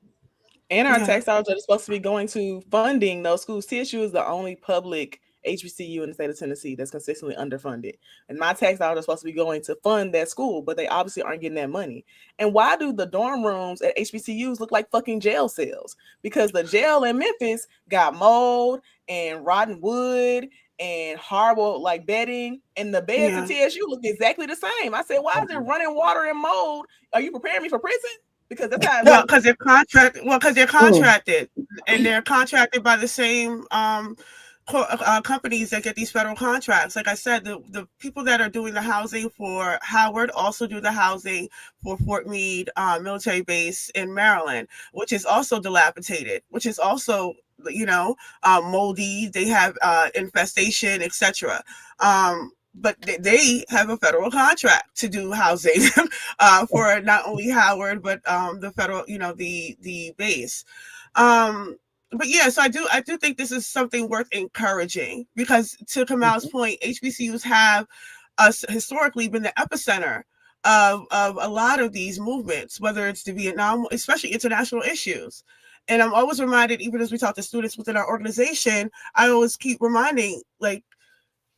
And our tax dollars are supposed to be going to funding those schools. TSU is the only public HBCU in the state of Tennessee that's consistently underfunded. And my tax dollars are supposed to be going to fund that school, but they obviously aren't getting that money. And why do the dorm rooms at HBCUs look like fucking jail cells? Because the jail in Memphis got mold and rotten wood and horrible like bedding, and the beds at TSU look exactly the same. I said, why is it running water and mold? Are you preparing me for prison? Because that's how because they're contracted. And they're contracted by the same companies that get these federal contracts. Like I said, the people that are doing the housing for Howard also do the housing for Fort Meade military base in Maryland, which is also dilapidated, which is also moldy. They have infestation, etc. But they have a federal contract to do housing for not only Howard, but the federal, the base. But yeah, so I do think this is something worth encouraging, because to Kamal's point, HBCUs have historically been the epicenter of a lot of these movements, whether it's the Vietnam, especially international issues. And I'm always reminded, even as we talk to students within our organization, I always keep reminding, like,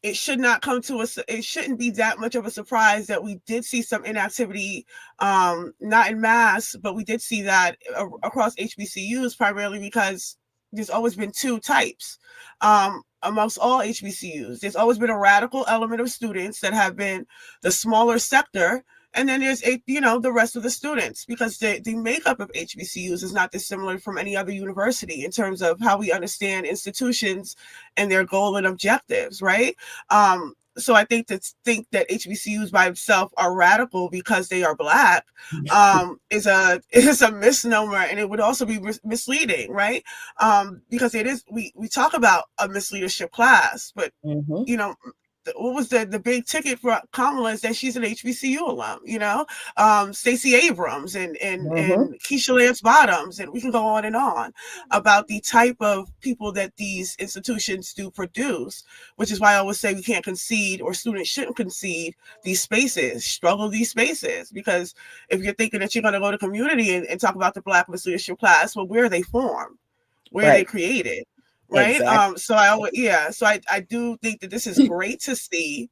it should not come to us. It shouldn't be that much of a surprise that we did see some inactivity, not in mass, but we did see that across HBCUs, primarily because there's always been two types amongst all HBCUs. There's always been a radical element of students that have been the smaller sector. And then there's the rest of the students, because the makeup of HBCUs is not dissimilar from any other university in terms of how we understand institutions and their goal and objectives, right? So I think that HBCUs by itself are radical because they are Black is a misnomer, and it would also be misleading, right? Because it is, we talk about a misleadership class, but what was the big ticket for Kamala is that she's an HBCU alum, Stacey Abrams and Keisha Lance Bottoms, and we can go on about the type of people that these institutions do produce, which is why I always say we can't concede, or students shouldn't concede these spaces, struggle these spaces, because if you're thinking that you're going to go to community and talk about the Black leadership class, well, where are they formed? Where are they created? Right. Exactly. So I do think that this is great to see,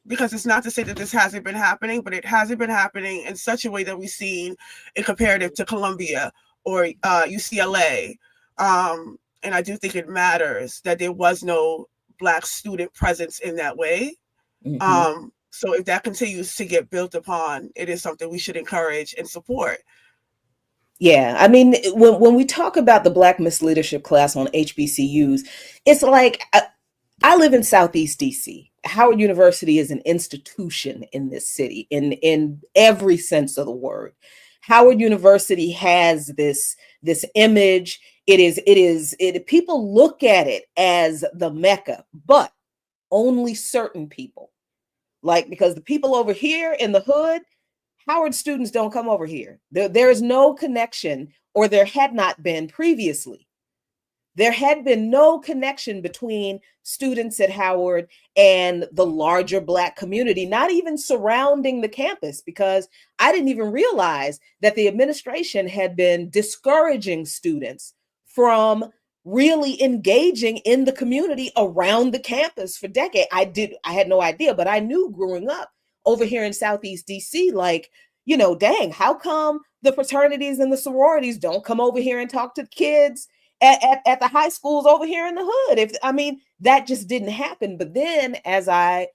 because it's not to say that this hasn't been happening, but it hasn't been happening in such a way that we've seen in comparative to Columbia or UCLA. And I do think it matters that there was no Black student presence in that way. So if that continues to get built upon, it is something we should encourage and support. Yeah, I mean, when we talk about the Black misleadership class on HBCUs, it's like, I live in Southeast DC. Howard University is an institution in this city in every sense of the word. Howard University has this image. People look at it as the Mecca, but only certain people. Like, because the people over here in the hood, Howard students don't come over here. There is no connection, or there had not been previously. There had been no connection between students at Howard and the larger Black community, not even surrounding the campus, because I didn't even realize that the administration had been discouraging students from really engaging in the community around the campus for decades. I had no idea, but I knew growing up over here in Southeast DC, like, dang, how come the fraternities and the sororities don't come over here and talk to kids at the high schools over here in the hood? that just didn't happen. But then as I,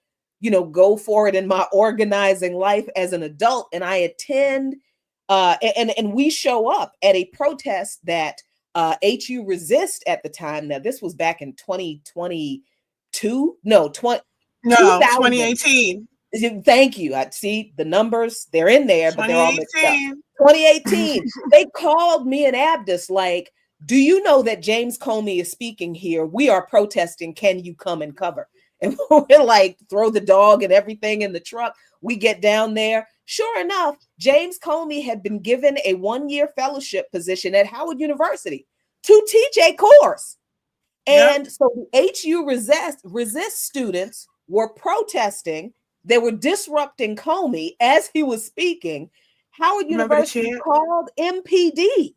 go forward in my organizing life as an adult, and I attend and we show up at a protest that HU Resist at the time. Now, this was back in 2022. No, 2018. Thank you. I see the numbers, they're in there, but they're all mixed up. 2018. They called me and Abdus like, do you know that James Comey is speaking here? We are protesting. Can you come and cover? And we're like, throw the dog and everything in the truck. We get down there. Sure enough, James Comey had been given a 1-year fellowship position at Howard University to teach a course. And so the HU resist students were protesting. They were disrupting Comey as he was speaking. Howard University called MPD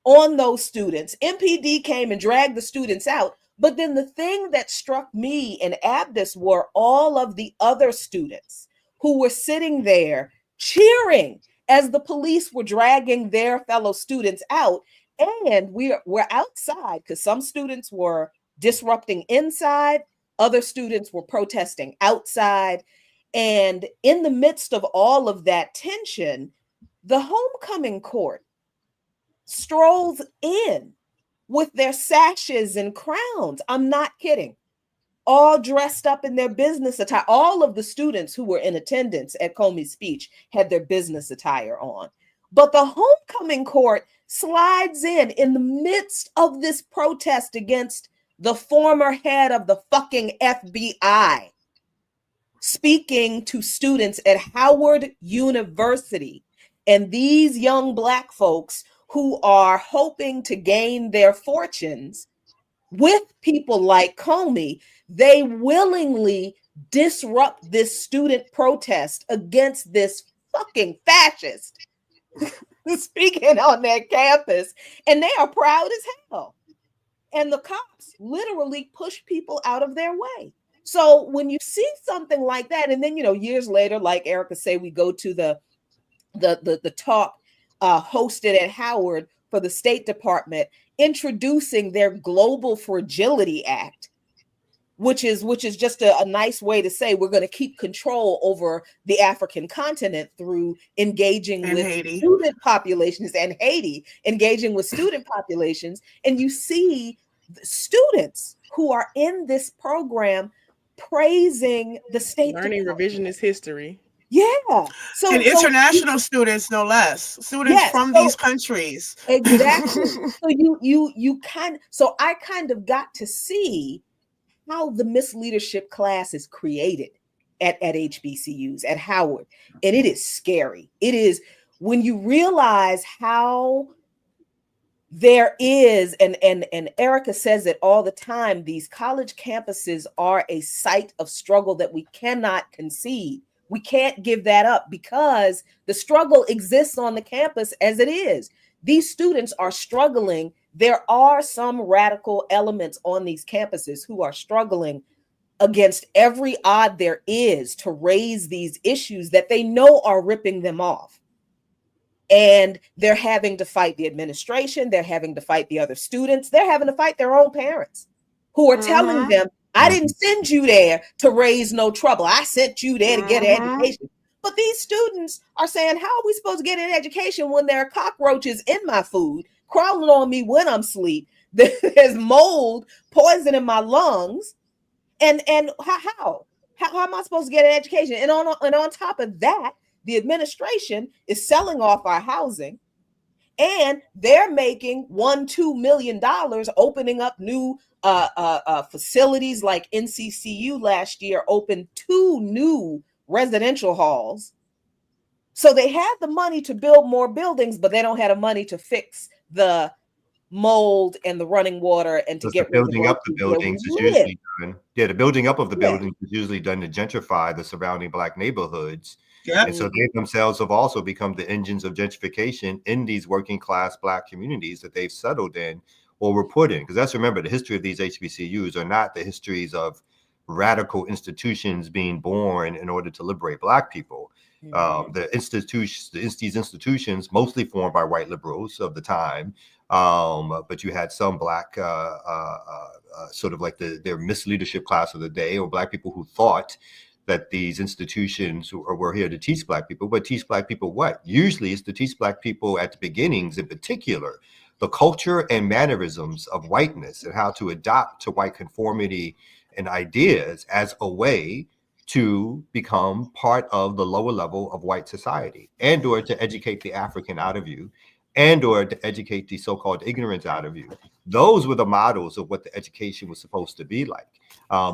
on those students. MPD came and dragged the students out. But then the thing that struck me and Abdus were all of the other students who were sitting there cheering as the police were dragging their fellow students out. And we're outside because some students were disrupting inside, other students were protesting outside. And in the midst of all of that tension, the homecoming court strolls in with their sashes and crowns. I'm not kidding. All dressed up in their business attire. All of the students who were in attendance at Comey's speech had their business attire on. But the homecoming court slides in the midst of this protest against the former head of the fucking FBI, speaking to students at Howard University. And these young Black folks who are hoping to gain their fortunes with people like Comey, they willingly disrupt this student protest against this fucking fascist speaking on their campus, and they are proud as hell. And the cops literally push people out of their way. So when you see something like that, and then, years later, like Erica said, we go to the talk hosted at Howard for the State Department, introducing their Global Fragility Act, which is just a nice way to say we're going to keep control over the African continent through engaging with Haiti. Student populations, and Haiti engaging with student populations. And you see the students who are in this program praising the State Learning Department. revisionist history. Yeah. So international students, no less. Students from these countries. Exactly. So I kind of got to see how the misleadership class is created at HBCUs, at Howard. And it is scary. It is when you realize how there is, and Erica says it all the time, these college campuses are a site of struggle that we cannot concede. We can't give that up because the struggle exists on the campus as it is. These students are struggling. There are some radical elements on these campuses who are struggling against every odd there is to raise these issues that they know are ripping them off. And they're having to fight the administration. They're having to fight the other students. They're having to fight their own parents who are telling them, I didn't send you there to raise no trouble. I sent you there to get an education. But these students are saying, how are we supposed to get an education when there are cockroaches in my food, crawling on me when I'm asleep? There's mold, poison in my lungs. And how am I supposed to get an education? And on top of that, the administration is selling off our housing, and they're making $1-2 million opening up new facilities. Like NCCU last year opened 2 new residential halls. So they have the money to build more buildings, but they don't have the money to fix the mold and the running water and to get the building up the buildings is usually done. Yeah, the building up of the buildings is usually done to gentrify the surrounding Black neighborhoods. Yeah. And so they themselves have also become the engines of gentrification in these working class Black communities that they've settled in or were put in. Because let's remember, the history of these HBCUs are not the histories of radical institutions being born in order to liberate Black people. These institutions, mostly formed by white liberals of the time, But you had some black, sort of like their misleadership class of the day, or black people who thought that these institutions were here to teach black people, but teach black people what? Usually it's to teach black people at the beginnings, in particular, the culture and mannerisms of whiteness and how to adopt to white conformity and ideas as a way to become part of the lower level of white society, and or to educate the African out of you, and or to educate the so-called ignorance out of you. Those were the models of what the education was supposed to be like,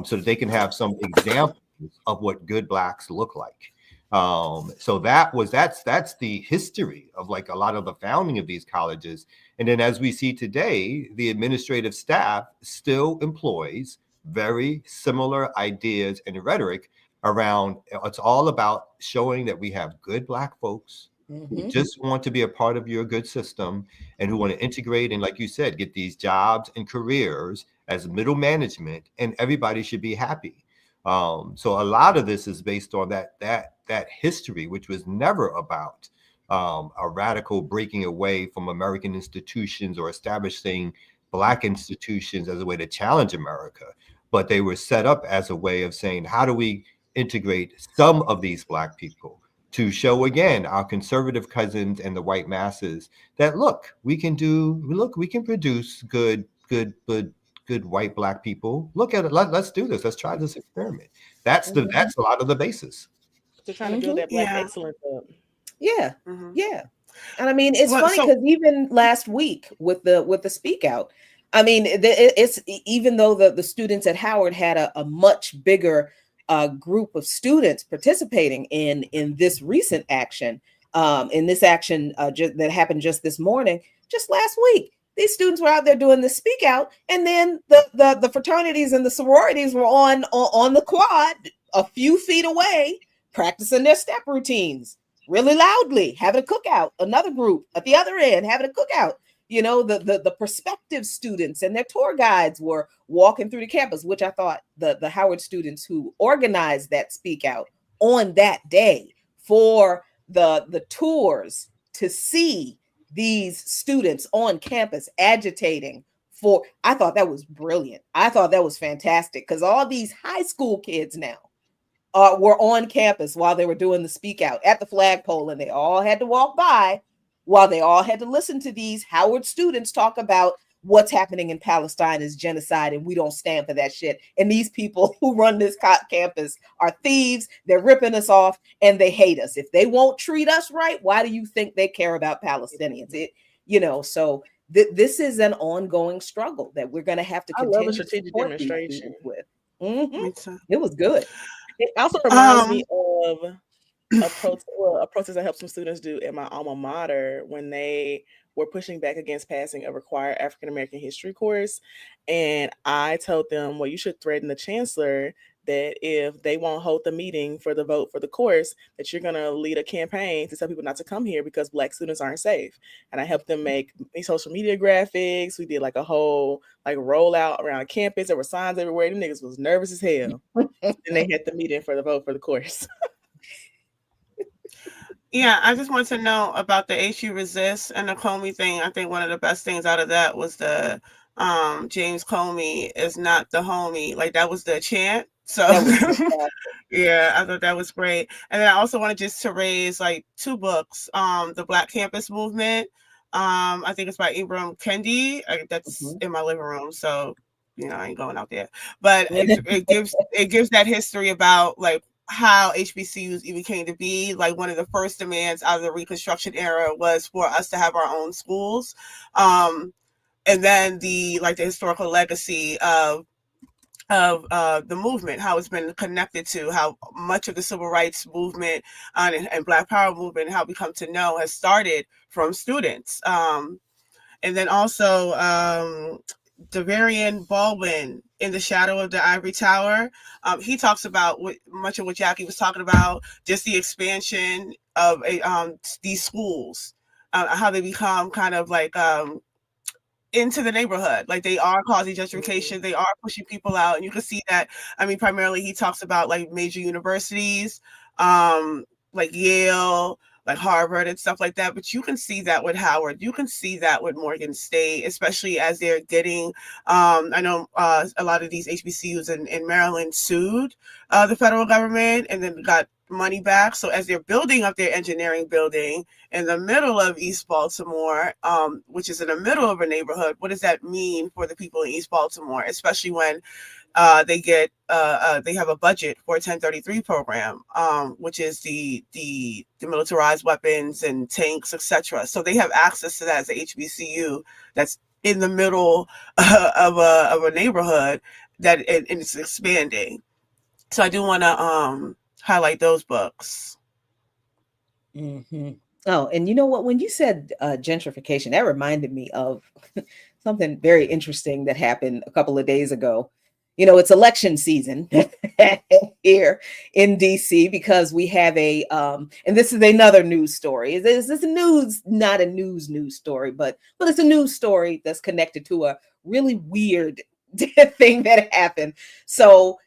so that they can have some examples of what good blacks look like. So that's the history of like a lot of the founding of these colleges. And then as we see today, the administrative staff still employs very similar ideas and rhetoric around, it's all about showing that we have good black folks who just want to be a part of your good system and who want to integrate and, like you said, get these jobs and careers as middle management, and everybody should be happy. So a lot of this is based on that history, which was never about a radical breaking away from American institutions or establishing black institutions as a way to challenge America, but they were set up as a way of saying, how do we integrate some of these black people to show again our conservative cousins and the white masses that we can produce good white black people. Look at it. Let's do this. Let's try this experiment. That's a lot of the basis. They're trying to build that black excellence up. Yeah. And I mean, it's funny because even last week with the speak out, I mean, it's even though the students at Howard had a much bigger group of students participating in this recent action, that happened just this morning, just last week. These students were out there doing the speak out, and then the fraternities and the sororities were on the quad a few feet away, practicing their step routines really loudly, having a cookout. Another group at the other end having a cookout. You know, the prospective students and their tour guides were walking through the campus, which I thought the Howard students who organized that speak out on that day for the tours to see these students on campus agitating for, I thought that was brilliant. I thought that was fantastic, because all these high school kids now were on campus while they were doing the speak out at the flagpole, and they all had to walk by while they all had to listen to these Howard students talk about what's happening in Palestine is genocide, and we don't stand for that shit. And these people who run this campus are thieves. They're ripping us off, and they hate us. If they won't treat us right, why do you think they care about Palestinians? So this is an ongoing struggle that we're going to have to continue. I love a strategic demonstration with. It was good. It also reminds me of a protest I helped some students do at my alma mater when they were pushing back against passing a required African American history course. And I told them, well, you should threaten the chancellor that if they won't hold the meeting for the vote for the course, that you're going to lead a campaign to tell people not to come here because Black students aren't safe. And I helped them make social media graphics. We did like a whole rollout around campus. There were signs everywhere. Them niggas was nervous as hell. And they had the meeting for the vote for the course. Yeah, I just wanted to know about the HU Resist and the Comey thing. I think one of the best things out of that was the James Comey is not the homie. Like, that was the chant. So yeah, I thought that was great. And then I also wanted just to raise like two books. The Black Campus Movement. I think it's by Ibram Kendi. That's in my living room. So, I ain't going out there. But it gives that history about like how HBCUs even came to be. Like, one of the first demands out of the Reconstruction era was for us to have our own schools. And then the historical legacy of the movement, how it's been connected to how much of the civil rights movement and Black Power movement, how we come to know, has started from students. And then also Davarian Baldwin in The Shadow of the Ivory Tower. He talks about much of what Jackie was talking about, just the expansion of these schools, how they become kind of like into the neighborhood. Like, they are causing gentrification, they are pushing people out, and you can see that. I mean, primarily he talks about like major universities, like Yale, like Harvard and stuff like that. But you can see that with Howard. You can see that with Morgan State, especially as they're getting, I know a lot of these HBCUs in Maryland sued the federal government and then got money back. So as they're building up their engineering building in the middle of East Baltimore, which is in the middle of a neighborhood, what does that mean for the people in East Baltimore, especially when they have a budget for a 1033 program, which is the demilitarized weapons and tanks, etc. So they have access to that as a HBCU that's in the middle of a neighborhood and it's expanding. So I do want to highlight those books. Mm-hmm. Oh, and you know what? When you said gentrification, that reminded me of something very interesting that happened a couple of days ago. You know, it's election season here in DC because we have a, and this is another news story. This is not a news story, but it's a news story that's connected to a really weird thing that happened. So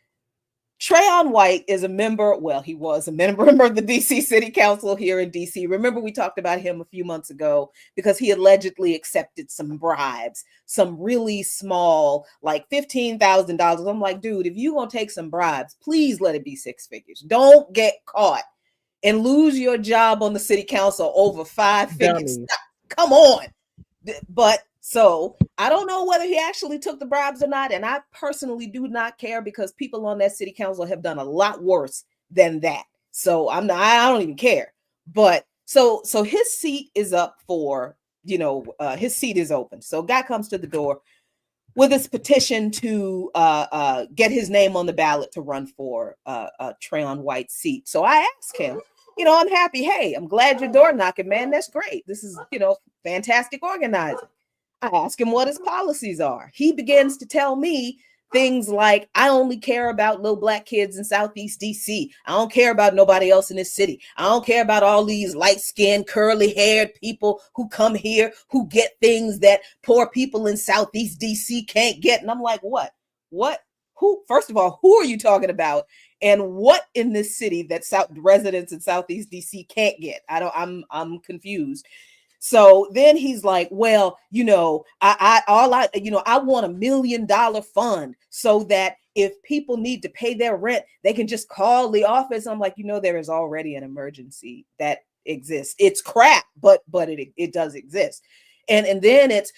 Trayon White is a member, well, he was a member of the DC City Council here in DC. Remember, we talked about him a few months ago because he allegedly accepted some bribes, some really small, like $15,000. I'm like, dude, if you're going to take some bribes, please let it be six figures. Don't get caught and lose your job on the city council over five figures. Come on. But so I don't know whether he actually took the bribes or not. And I personally do not care because people on that city council have done a lot worse than that. So I don't even care. But so his seat is up for, his seat is open. So guy comes to the door with his petition to get his name on the ballot to run for Trayon White's seat. So I asked him, I'm happy. Hey, I'm glad you're door knocking, man. That's great. This is, fantastic organizing. I ask him what his policies are. He begins to tell me things like, I only care about little black kids in Southeast DC. I don't care about nobody else in this city. I don't care about all these light-skinned, curly-haired people who come here, who get things that poor people in Southeast DC can't get. And I'm like, what? Who? First of all, who are you talking about? And what in this city that residents in Southeast DC can't get? I'm confused. So then he's like, well, I want $1 million fund so that if people need to pay their rent, they can just call the office. I'm like, there is already an emergency that exists. It's crap, but it does exist. And then it's,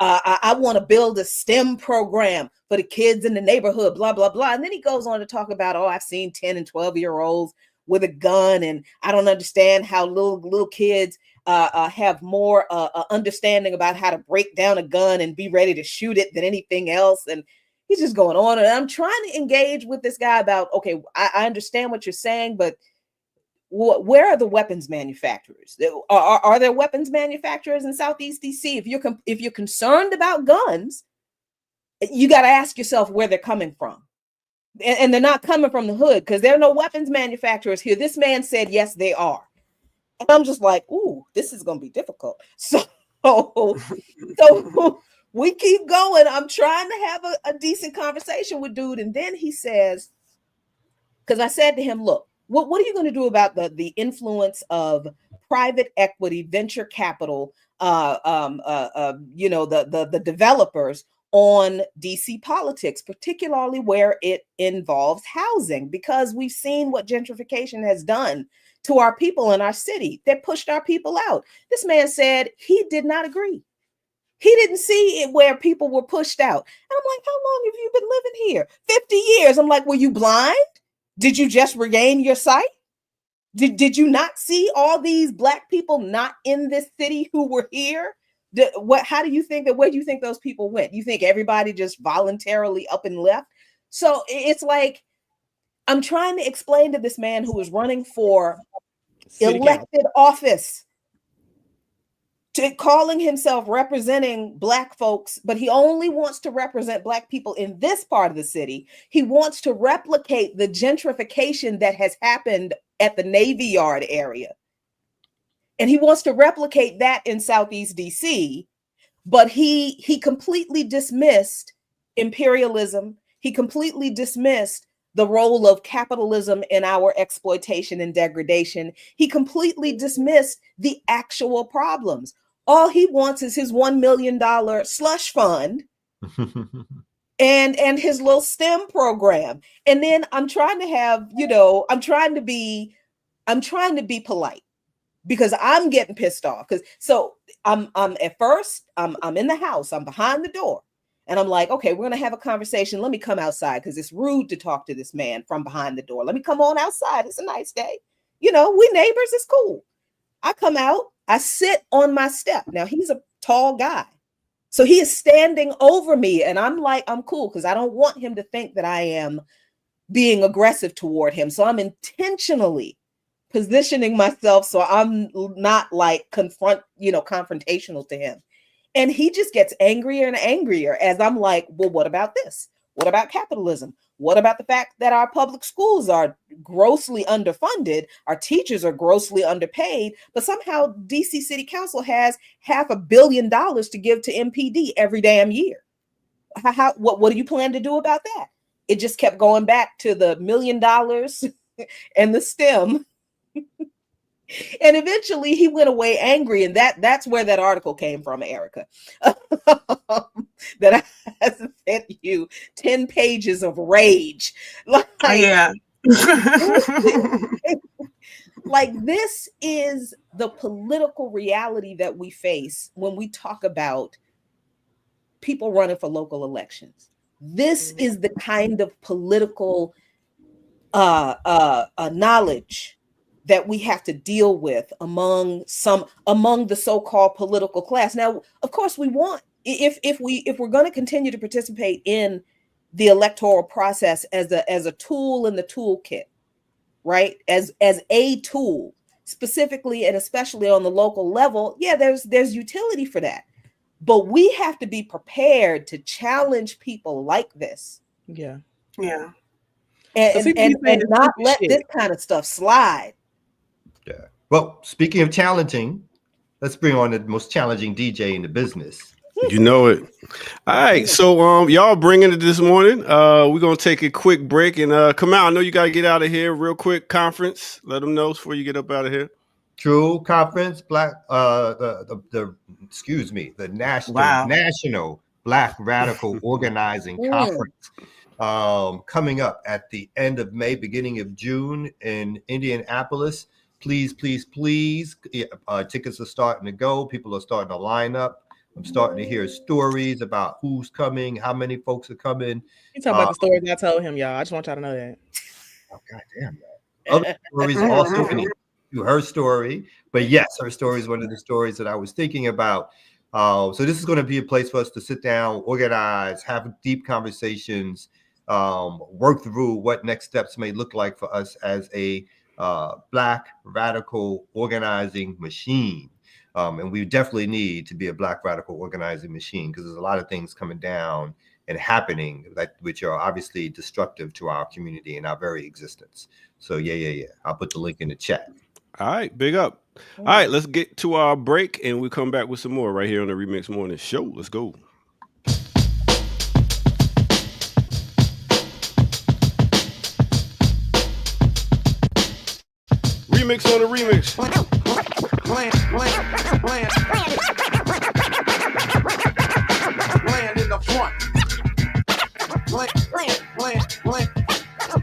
I want to build a STEM program for the kids in the neighborhood, blah, blah, blah. And then he goes on to talk about, I've seen 10 and 12-year-olds with a gun. And I don't understand how little kids have more understanding about how to break down a gun and be ready to shoot it than anything else. And he's just going on. And I'm trying to engage with this guy about, okay, I understand what you're saying, but where are the weapons manufacturers? Are there weapons manufacturers in Southeast DC? If you're concerned about guns, you got to ask yourself where they're coming from. And they're not coming from the hood because there are no weapons manufacturers here. This man said, yes, they are. And I'm just like, ooh, this is going to be difficult. So we keep going. I'm trying to have a decent conversation with dude. And then he says, because I said to him, look, what are you going to do about the influence of private equity, venture capital, the developers on DC politics, particularly where it involves housing, because we've seen what gentrification has done to our people in our city. They pushed our people out. This man said he did not agree. He didn't see it where people were pushed out. And I'm like, how long have you been living here? 50 years. I'm like, were you blind? Did you just regain your sight? Did you not see all these Black people not in this city who were here? Where do you think those people went? You think everybody just voluntarily up and left? So it's like, I'm trying to explain to this man who is running for elected office, to calling himself representing Black folks, but he only wants to represent Black people in this part of the city. He wants to replicate the gentrification that has happened at the Navy Yard area. And he wants to replicate that in Southeast DC, but he completely dismissed imperialism. He completely dismissed the role of capitalism in our exploitation and degradation. He completely dismissed the actual problems. All he wants is his $1 million slush fund and his little STEM program. And then I'm trying to have, I'm trying to be polite because I'm getting pissed off. So I'm at first, I'm in the house, I'm behind the door. And I'm like, okay, we're going to have a conversation. Let me come outside because it's rude to talk to this man from behind the door. Let me come on outside. It's a nice day. We neighbors. It's cool. I come out. I sit on my step. Now, he's a tall guy. So he is standing over me. And I'm like, I'm cool because I don't want him to think that I am being aggressive toward him. So I'm intentionally positioning myself so I'm not like confrontational to him. And he just gets angrier and angrier as I'm like, well, what about this? What about capitalism? What about the fact that our public schools are grossly underfunded? Our teachers are grossly underpaid, but somehow DC City Council has $500 million to give to MPD every damn year. What do you plan to do about that? It just kept going back to the $1 million and the STEM. And eventually he went away angry. And that's where that article came from, Erica. That I sent you 10 pages of rage. Yeah. Like, this is the political reality that we face when we talk about people running for local elections. This is the kind of political knowledge that we have to deal with among the so-called political class. Now, of course, we want, if we're going to continue to participate in the electoral process as a tool in the toolkit, right? As a tool, specifically and especially on the local level, yeah, there's utility for that. But we have to be prepared to challenge people like this. Yeah. Yeah. And not let this kind of stuff slide. Yeah. Well, speaking of challenging, let's bring on the most challenging DJ in the business. You know it. All right. So y'all bringing it this morning. We're going to take a quick break and come out. I know you got to get out of here real quick. Conference. Let them know before you get up out of here. True Conference, the National Black Radical Organizing Conference. Coming up at the end of May, beginning of June in Indianapolis. Please. Tickets are starting to go. People are starting to line up. I'm starting to hear stories about who's coming, how many folks are coming. You talking about the stories I told him, y'all. I just want y'all to know that. Oh, goddamn. Other stories also to her story. But yes, her story is one of the stories that I was thinking about. So this is going to be a place for us to sit down, organize, have deep conversations, work through what next steps may look like for us as a Black radical organizing machine. And we definitely need to be a Black radical organizing machine because there's a lot of things coming down and happening which are obviously destructive to our community and our very existence. So yeah. I'll put the link in the chat. All right, big up. All right, let's get to our break and we'll come back with some more right here on the Remix Morning Show. Let's go. Remix on the remix. Land in the front.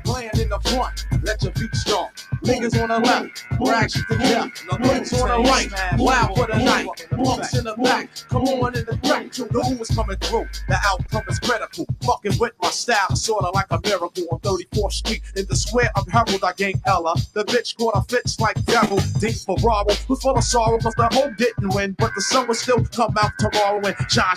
Land in the front. Let your feet strong. Niggas on the left, rags to death. Niggas on the right, wild for the night. Punks in the back, come on in the back. The who is coming through, the outcome is critical. Fucking with my style, sorta like a miracle. On 34th Street, in the square of Herald, I gang Ella. The bitch caught a fits like devil. Deep for Bravo, was full of sorrow, cause the hoe didn't win. But the sun will still come out tomorrow and shine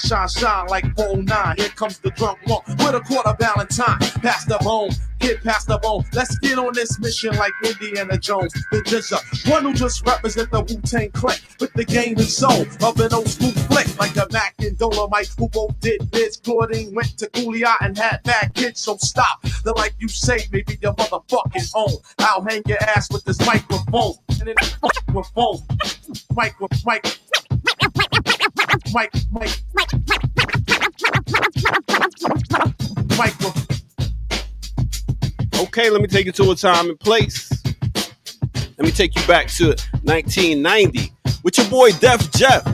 like 09. Here comes the drunk monk with a quarter Valentine. Pass the bone. Get past the bone. Let's get on this mission like Indiana Jones. The Jizza, one who just represent the Wu-Tang clique with the game and soul of an old school flick like a Mac and Dolomite who both did this. Claudine went to Julia and had bad kids. So stop the like you say, maybe your motherfucking own. I'll hang your ass with this microphone. And then microphone. Microphone. Okay, let me take you to a time and place. Let me take you back to 1990 with your boy Def Jeff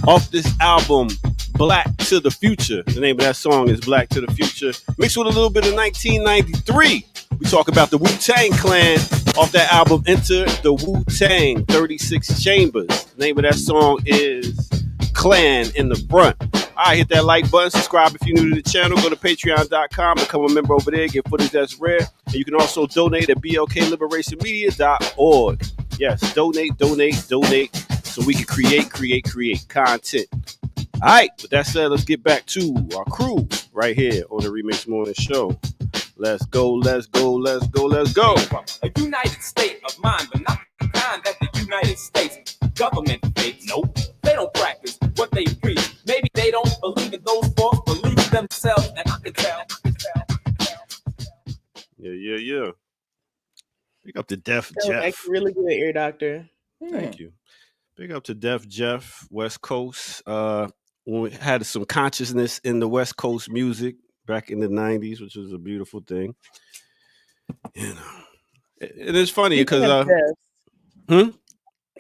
off this album Black to the Future. The name of that song is Black to the Future, mixed with a little bit of 1993. We talk about the Wu-Tang Clan off that album Enter the Wu-Tang 36 Chambers. The name of that song is Clan in the Front. All right, hit that like button, subscribe if you're new to the channel, go to patreon.com, become a member over there, get footage that's rare, and you can also donate at blkliberationmedia.org. Yes, donate, so we can create content. All right, with that said, let's get back to our crew right here on the Remix Morning Show. Let's go. A United State of mind, but not the kind that the United States government fakes. Nope, they don't practice what they preach. Maybe they don't believe it. Those folks believe themselves, and I can tell. Yeah. Big up to Def Jeff. Actually really good, Ear Doctor. Thank you. Big up to Def Jeff, West Coast. When we had some consciousness in the West Coast music back in the 90s, which was a beautiful thing. You know, it is funny because What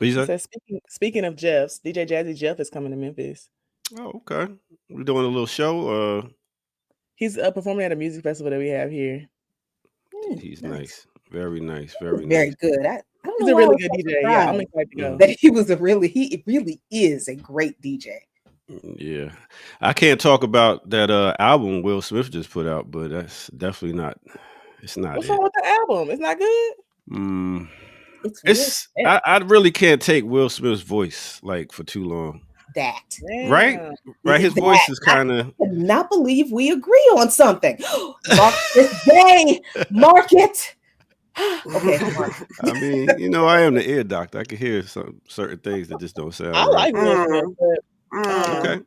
you say? Speaking of Jeffs, DJ Jazzy Jeff is coming to Memphis. Oh, okay. We're doing a little show. He's performing at a music festival that we have here. He's nice. Very nice. Very good. I don't He's know a really good DJ. Yeah, I'm excited to go. That he really is a great DJ. Yeah, I can't talk about that album Will Smith just put out, but that's definitely not. It's not. What's wrong with the album? It's not good. I really can't take Will Smith's voice like for too long. Right. His voice is kind of. I cannot believe we agree on something. Mark this day. Mark it. Okay. I mean, I am the ear doctor. I can hear some certain things that just don't sound. I like Will Smith, but. Okay.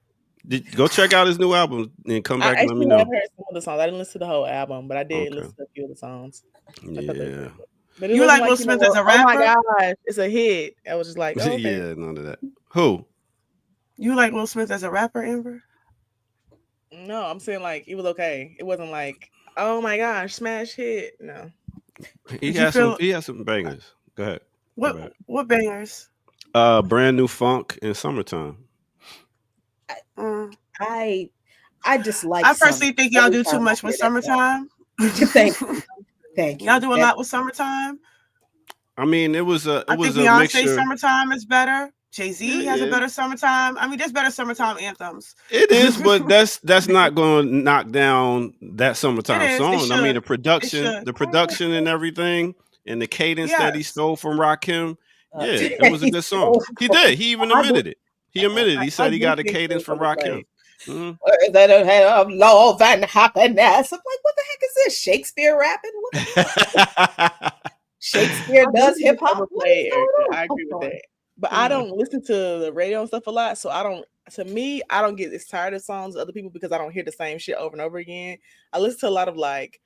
Go check out his new album and come back and let me know. I heard some of the songs. I didn't listen to the whole album, but I did listen to a few of the songs. Yeah. But you like Will Smith as a rapper? Oh my gosh, it's a hit. I was just like, oh, okay. Yeah, none of that. Who? You like Will Smith as a rapper, Amber? No, I'm saying like it was okay. It wasn't like, oh my gosh, smash hit. No. He has some bangers. Go ahead. What bangers? Brand New Funk and Summertime. I dislike. I personally think y'all do too much with Summertime. Thank you. Y'all do a lot with Summertime. I mean, it was a Beyonce's mixture. Summertime is better. Jay-Z has a better Summertime. I mean, there's better Summertime anthems. It is, but that's not going to knock down that Summertime song. I mean, the production and everything, and the cadence that he stole from Rakim. Yeah, it was a good song. He did. He even admitted it. He admitted it. He said he got a cadence from Rakim. That have love and happiness. I'm like, what the heck is this? Shakespeare rapping? Shakespeare does hip hop. I agree with that. But I don't listen to the radio and stuff a lot, so I don't get as tired of songs of other people because I don't hear the same shit over and over again. I listen to a lot of like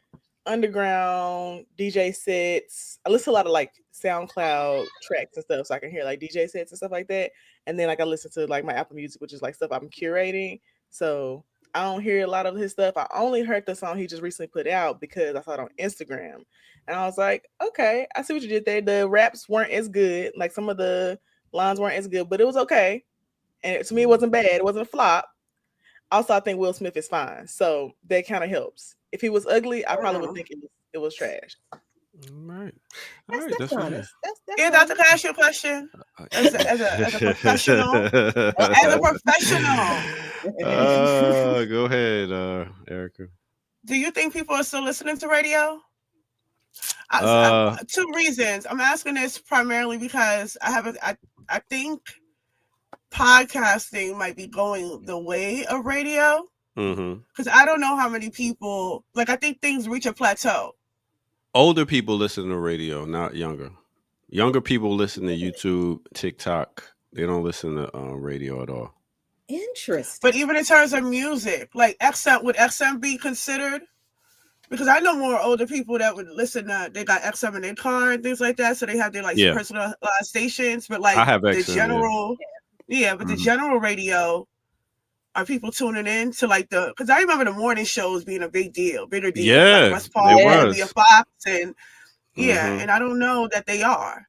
underground DJ sets. I listen to a lot of like SoundCloud tracks and stuff, so I can hear like DJ sets and stuff like that. And then like I listen to like my Apple Music, which is like stuff I'm curating. So I don't hear a lot of his stuff. I only heard the song he just recently put out because I saw it on Instagram, and I was like, okay, I see what you did there. The raps weren't as good, like some of the lines weren't as good, but it was okay. And to me, it wasn't bad. It wasn't a flop. Also, I think Will Smith is fine, so that kind of helps. If he was ugly, I probably would think it was trash. All right. That's honest. Yeah, Dr. Can I ask you a question? As a professional. As a professional. Go ahead, Erica. Do you think people are still listening to radio? 2 reasons. I'm asking this primarily because I think podcasting might be going the way of radio. Because I don't know how many people, like, I think things reach a plateau. Older people listen to radio, not younger. Younger people listen to YouTube, TikTok. They don't listen to radio at all. Interesting. But even in terms of music, like XM, would XM be considered? Because I know more older people that would listen to, they got XM in their car and things like that. So they have their like personalized stations. But like I have the XM, general, but the general radio, Are people tuning in to like because I remember the morning shows being a bigger deal. Yeah, like West Palm, Via Fox, and and I don't know that they are.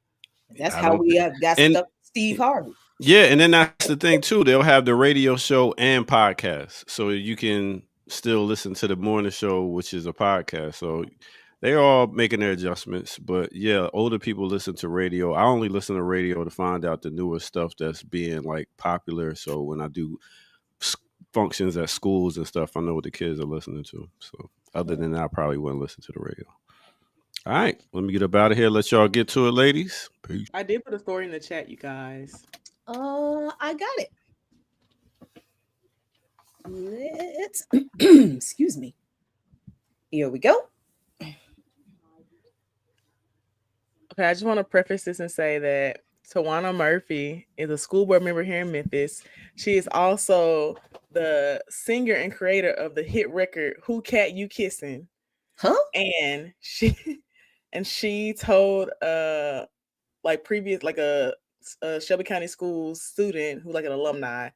That's how we got stuck with Steve Harvey. Yeah, and then that's the thing too. They'll have the radio show and podcast, so you can still listen to the morning show, which is a podcast. So they're all making their adjustments. But yeah, older people listen to radio. I only listen to radio to find out the newer stuff that's being like popular. So when I do functions at schools and stuff, I know what the kids are listening to. So other than that, I probably wouldn't listen to the radio. All right, let me get up out of here. Let y'all get to it, ladies. Peace. I did put a story in the chat, you guys. I got it. Let's excuse me. Here we go. Okay, I just want to preface this and say that Tawana Murphy is a school board member here in Memphis. She is also the singer and creator of the hit record "Who Cat You Kissing?" Huh? And she told previous a Shelby County Schools student who like an alumni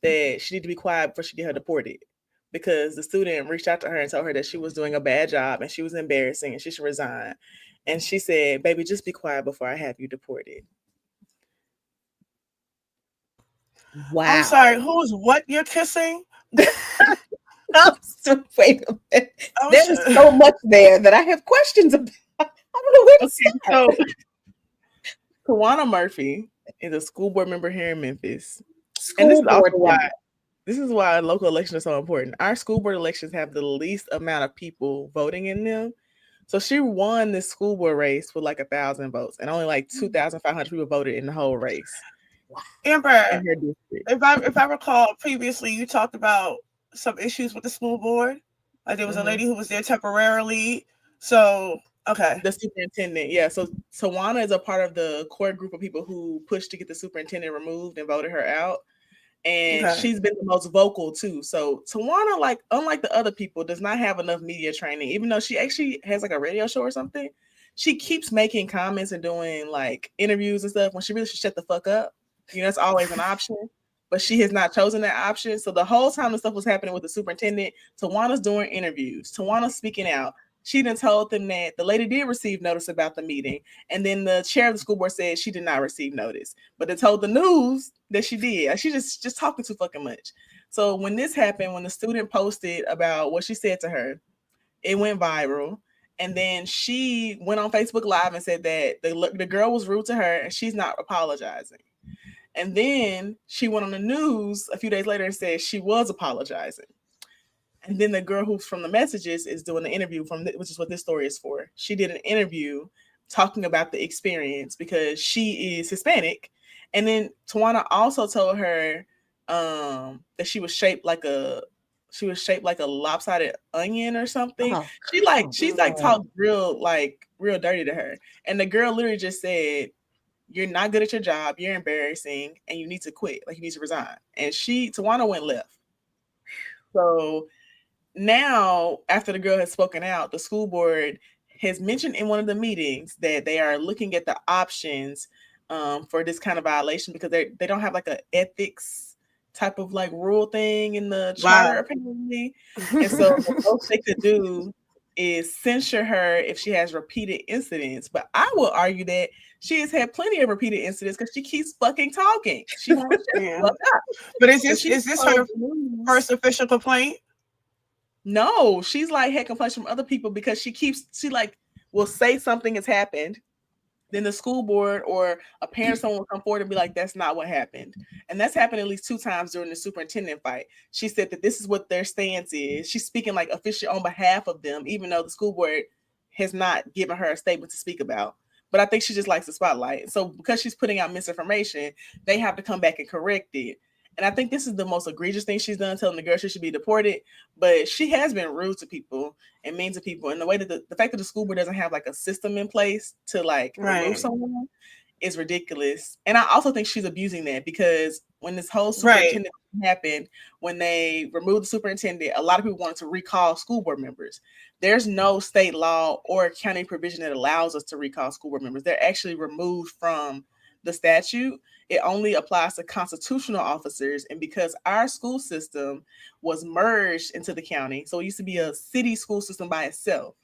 that she needed to be quiet before she get her deported, because the student reached out to her and told her that she was doing a bad job and she was embarrassing and she should resign. And she said, "Baby, just be quiet before I have you deported." Wow. I'm sorry, who's what you're kissing? Wait a minute. There's so much there that I have questions about. I don't know where to start. So, Tawana Murphy is a school board member here in Memphis. This is why local elections are so important. Our school board elections have the least amount of people voting in them. So she won this school board race with like 1,000 votes, and only like 2,500 people voted in the whole race. Amber, if I recall previously, you talked about some issues with the school board. Like there was a lady who was there temporarily. So okay, the superintendent. Yeah. So Tawana is a part of the core group of people who pushed to get the superintendent removed and voted her out. And she's been the most vocal too. So Tawana, like, unlike the other people, does not have enough media training, even though she actually has like a radio show or something. She keeps making comments and doing like interviews and stuff when she really should shut the fuck up. You know, it's always an option, but she has not chosen that option. So the whole time the stuff was happening with the superintendent, Tawana's doing interviews, Tawana's speaking out. She done told them that the lady did receive notice about the meeting. And then the chair of the school board said she did not receive notice, but they told the news that she did. She just talking too fucking much. So when this happened, when the student posted about what she said to her, it went viral. And then she went on Facebook Live and said that the girl was rude to her and she's not apologizing. And then she went on the news a few days later and said she was apologizing. And then the girl who's from the messages is doing the interview which is what this story is for. She did an interview talking about the experience because she is Hispanic. And then Tawana also told her that she was shaped like a lopsided onion or something. Oh, she's talked real dirty to her. And the girl literally just said, "You're not good at your job, you're embarrassing, and you need to quit. Like, you need to resign." And Tawana went left. So now, after the girl has spoken out, the school board has mentioned in one of the meetings that they are looking at the options for this kind of violation because they don't have like an ethics type of like rule thing in the charter apparently. And so the most they could do is censure her if she has repeated incidents. But I will argue that she has had plenty of repeated incidents because she keeps fucking talking. She won't shut up. But is this her first official complaint? No, she's like had complaints from other people because she will say something has happened. Then the school board or a parent, someone will come forward and be like, "That's not what happened." And that's happened at least 2 times during the superintendent fight. She said that this is what their stance is. She's speaking like officially on behalf of them, even though the school board has not given her a statement to speak about. But I think she just likes the spotlight. So because she's putting out misinformation, they have to come back and correct it. And I think this is the most egregious thing she's done, telling the girl she should be deported. But she has been rude to people and mean to people. And the way that the fact that the school board doesn't have like a system in place to like remove someone is ridiculous. And I also think she's abusing that because when this whole superintendent happened, when they removed the superintendent, a lot of people wanted to recall school board members. There's no state law or county provision that allows us to recall school board members. They're actually removed from the statute, it only applies to constitutional officers. And because our school system was merged into the county, so it used to be a city school system by itself.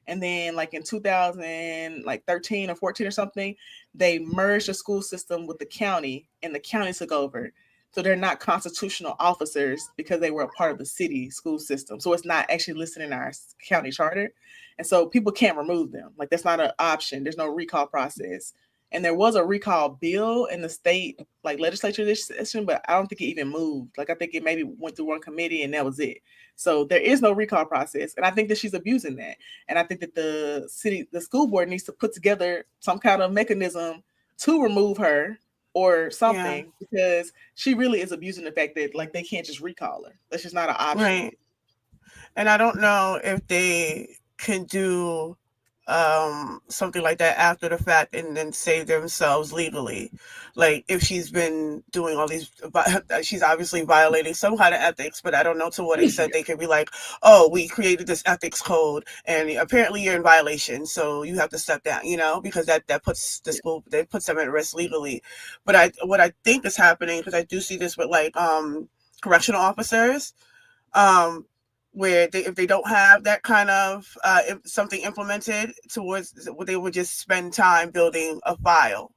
And then like in 2013 or 14 or something, they merged the school system with the county and the county took over. So they're not constitutional officers because they were a part of the city school system. So it's not actually listed in our county charter. And so people can't remove them. Like that's not an option. There's no recall process. And there was a recall bill in the state like legislature this session, but I don't think it even moved. Like I think it maybe went through one committee and that was it. So there is no recall process. And I think that she's abusing that. And I think that the school board needs to put together some kind of mechanism to remove her or something, because she really is abusing the fact that like they can't just recall her. That's just not an option. Right. And I don't know if they can do something like that after the fact and then save themselves legally. Like if she's been doing all these, she's obviously violating some kind of ethics, but I don't know to what extent they can be like, oh, we created this ethics code and apparently you're in violation, so you have to step down, you know, because that puts the school, that puts them at risk legally. But what I think is happening, because I do see this with like correctional officers, where if they don't have that kind of something implemented towards, they would just spend time building a file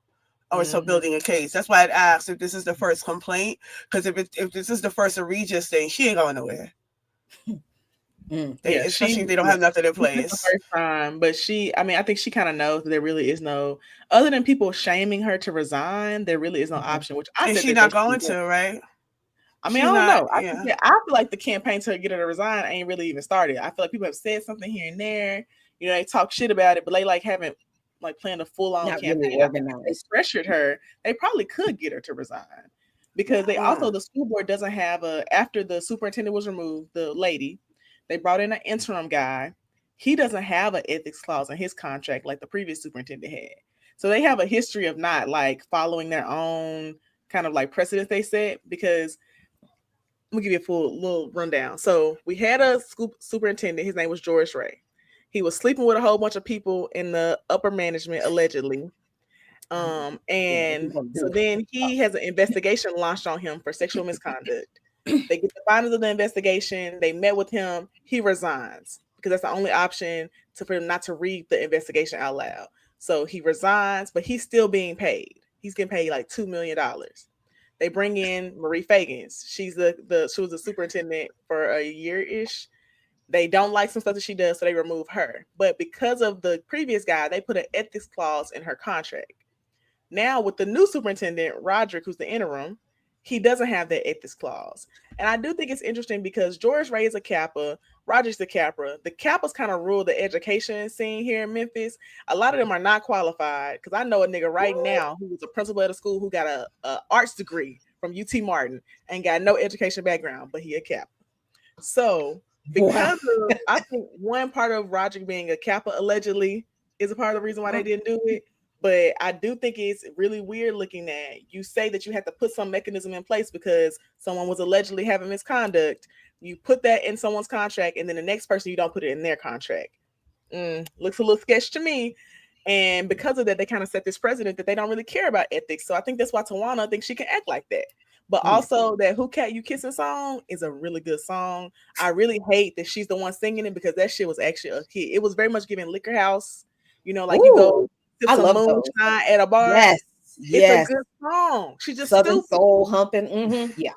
or so building a case. That's why I'd asked if this is the first complaint, because if this is the first egregious thing, she ain't going nowhere. Especially if they don't have nothing in place. The first time, but I think she kind of knows that there really is no, other than people shaming her to resign, there really is no option. Which I said she's not going to, right? I mean, I don't know. I feel like the campaign to get her to resign ain't really even started. I feel like people have said something here and there. You know, they talk shit about it, but they like haven't like planned a full-on campaign. Really they pressured her. They probably could get her to resign because they also, the school board doesn't have after the superintendent was removed, the lady, they brought in an interim guy. He doesn't have an ethics clause in his contract like the previous superintendent had. So they have a history of not like following their own kind of like precedents they set, because let me give you a full little rundown. So we had a school superintendent. His name was George Ray. He was sleeping with a whole bunch of people in the upper management, allegedly. And so then he has an investigation launched on him for sexual misconduct. They get the findings of the investigation. They met with him. He resigns because that's the only option for him not to read the investigation out loud. So he resigns, but he's still being paid. He's getting paid like $2 million. They bring in Marie Fagans. She was the superintendent for a year-ish. They don't like some stuff that she does, so they remove her. But because of the previous guy, they put an ethics clause in her contract. Now with the new superintendent, Roderick, who's the interim, he doesn't have that ethics clause. And I do think it's interesting because George Ray is a Kappa, Roderick's a Kappa. The Kappas kind of rule the education scene here in Memphis. A lot of them are not qualified, because I know a nigga right now who was a principal at a school who got a arts degree from UT Martin and got no education background, but he a Kappa. So because of, I think one part of Roderick being a Kappa allegedly is a part of the reason why they didn't do it. But I do think it's really weird looking at, you say that you have to put some mechanism in place because someone was allegedly having misconduct. You put that in someone's contract, and then the next person, you don't put it in their contract. Looks a little sketch to me. And because of that, they kind of set this precedent that they don't really care about ethics. So I think that's why Tawana thinks she can act like that. But also that Who Cat You Kissing song is a really good song. I really hate that she's the one singing it, because that shit was actually a hit. It was very much giving Liquor House, you know, like you go I love moonshine at a bar. Yes, it's a good song. She's just Southern stupid. soul humping. Yeah,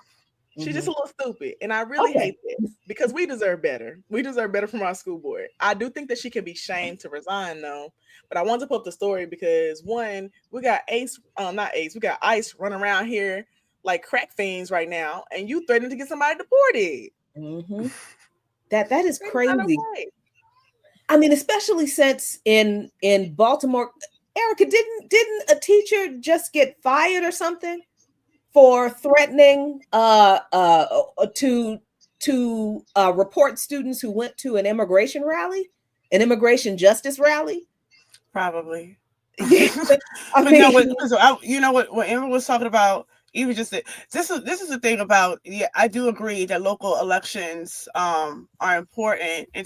she's just a little stupid, and I really hate this because we deserve better. We deserve better from our school board. I do think that she can be shamed to resign, though. But I wanted to put up the story because one, we got we got ICE running around here like crack fiends right now, and you threatening to get somebody deported. That is crazy. I mean, especially since in Baltimore, Erica, didn't a teacher just get fired or something for threatening to report students who went to an immigration justice rally? Probably. I mean, what Amber was talking about. Even just this is the thing about, I do agree that local elections are important in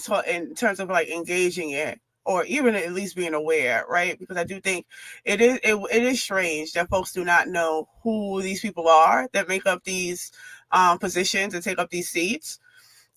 terms of like engaging it or even at least being aware, right? Because I do think it is strange that folks do not know who these people are that make up these positions and take up these seats,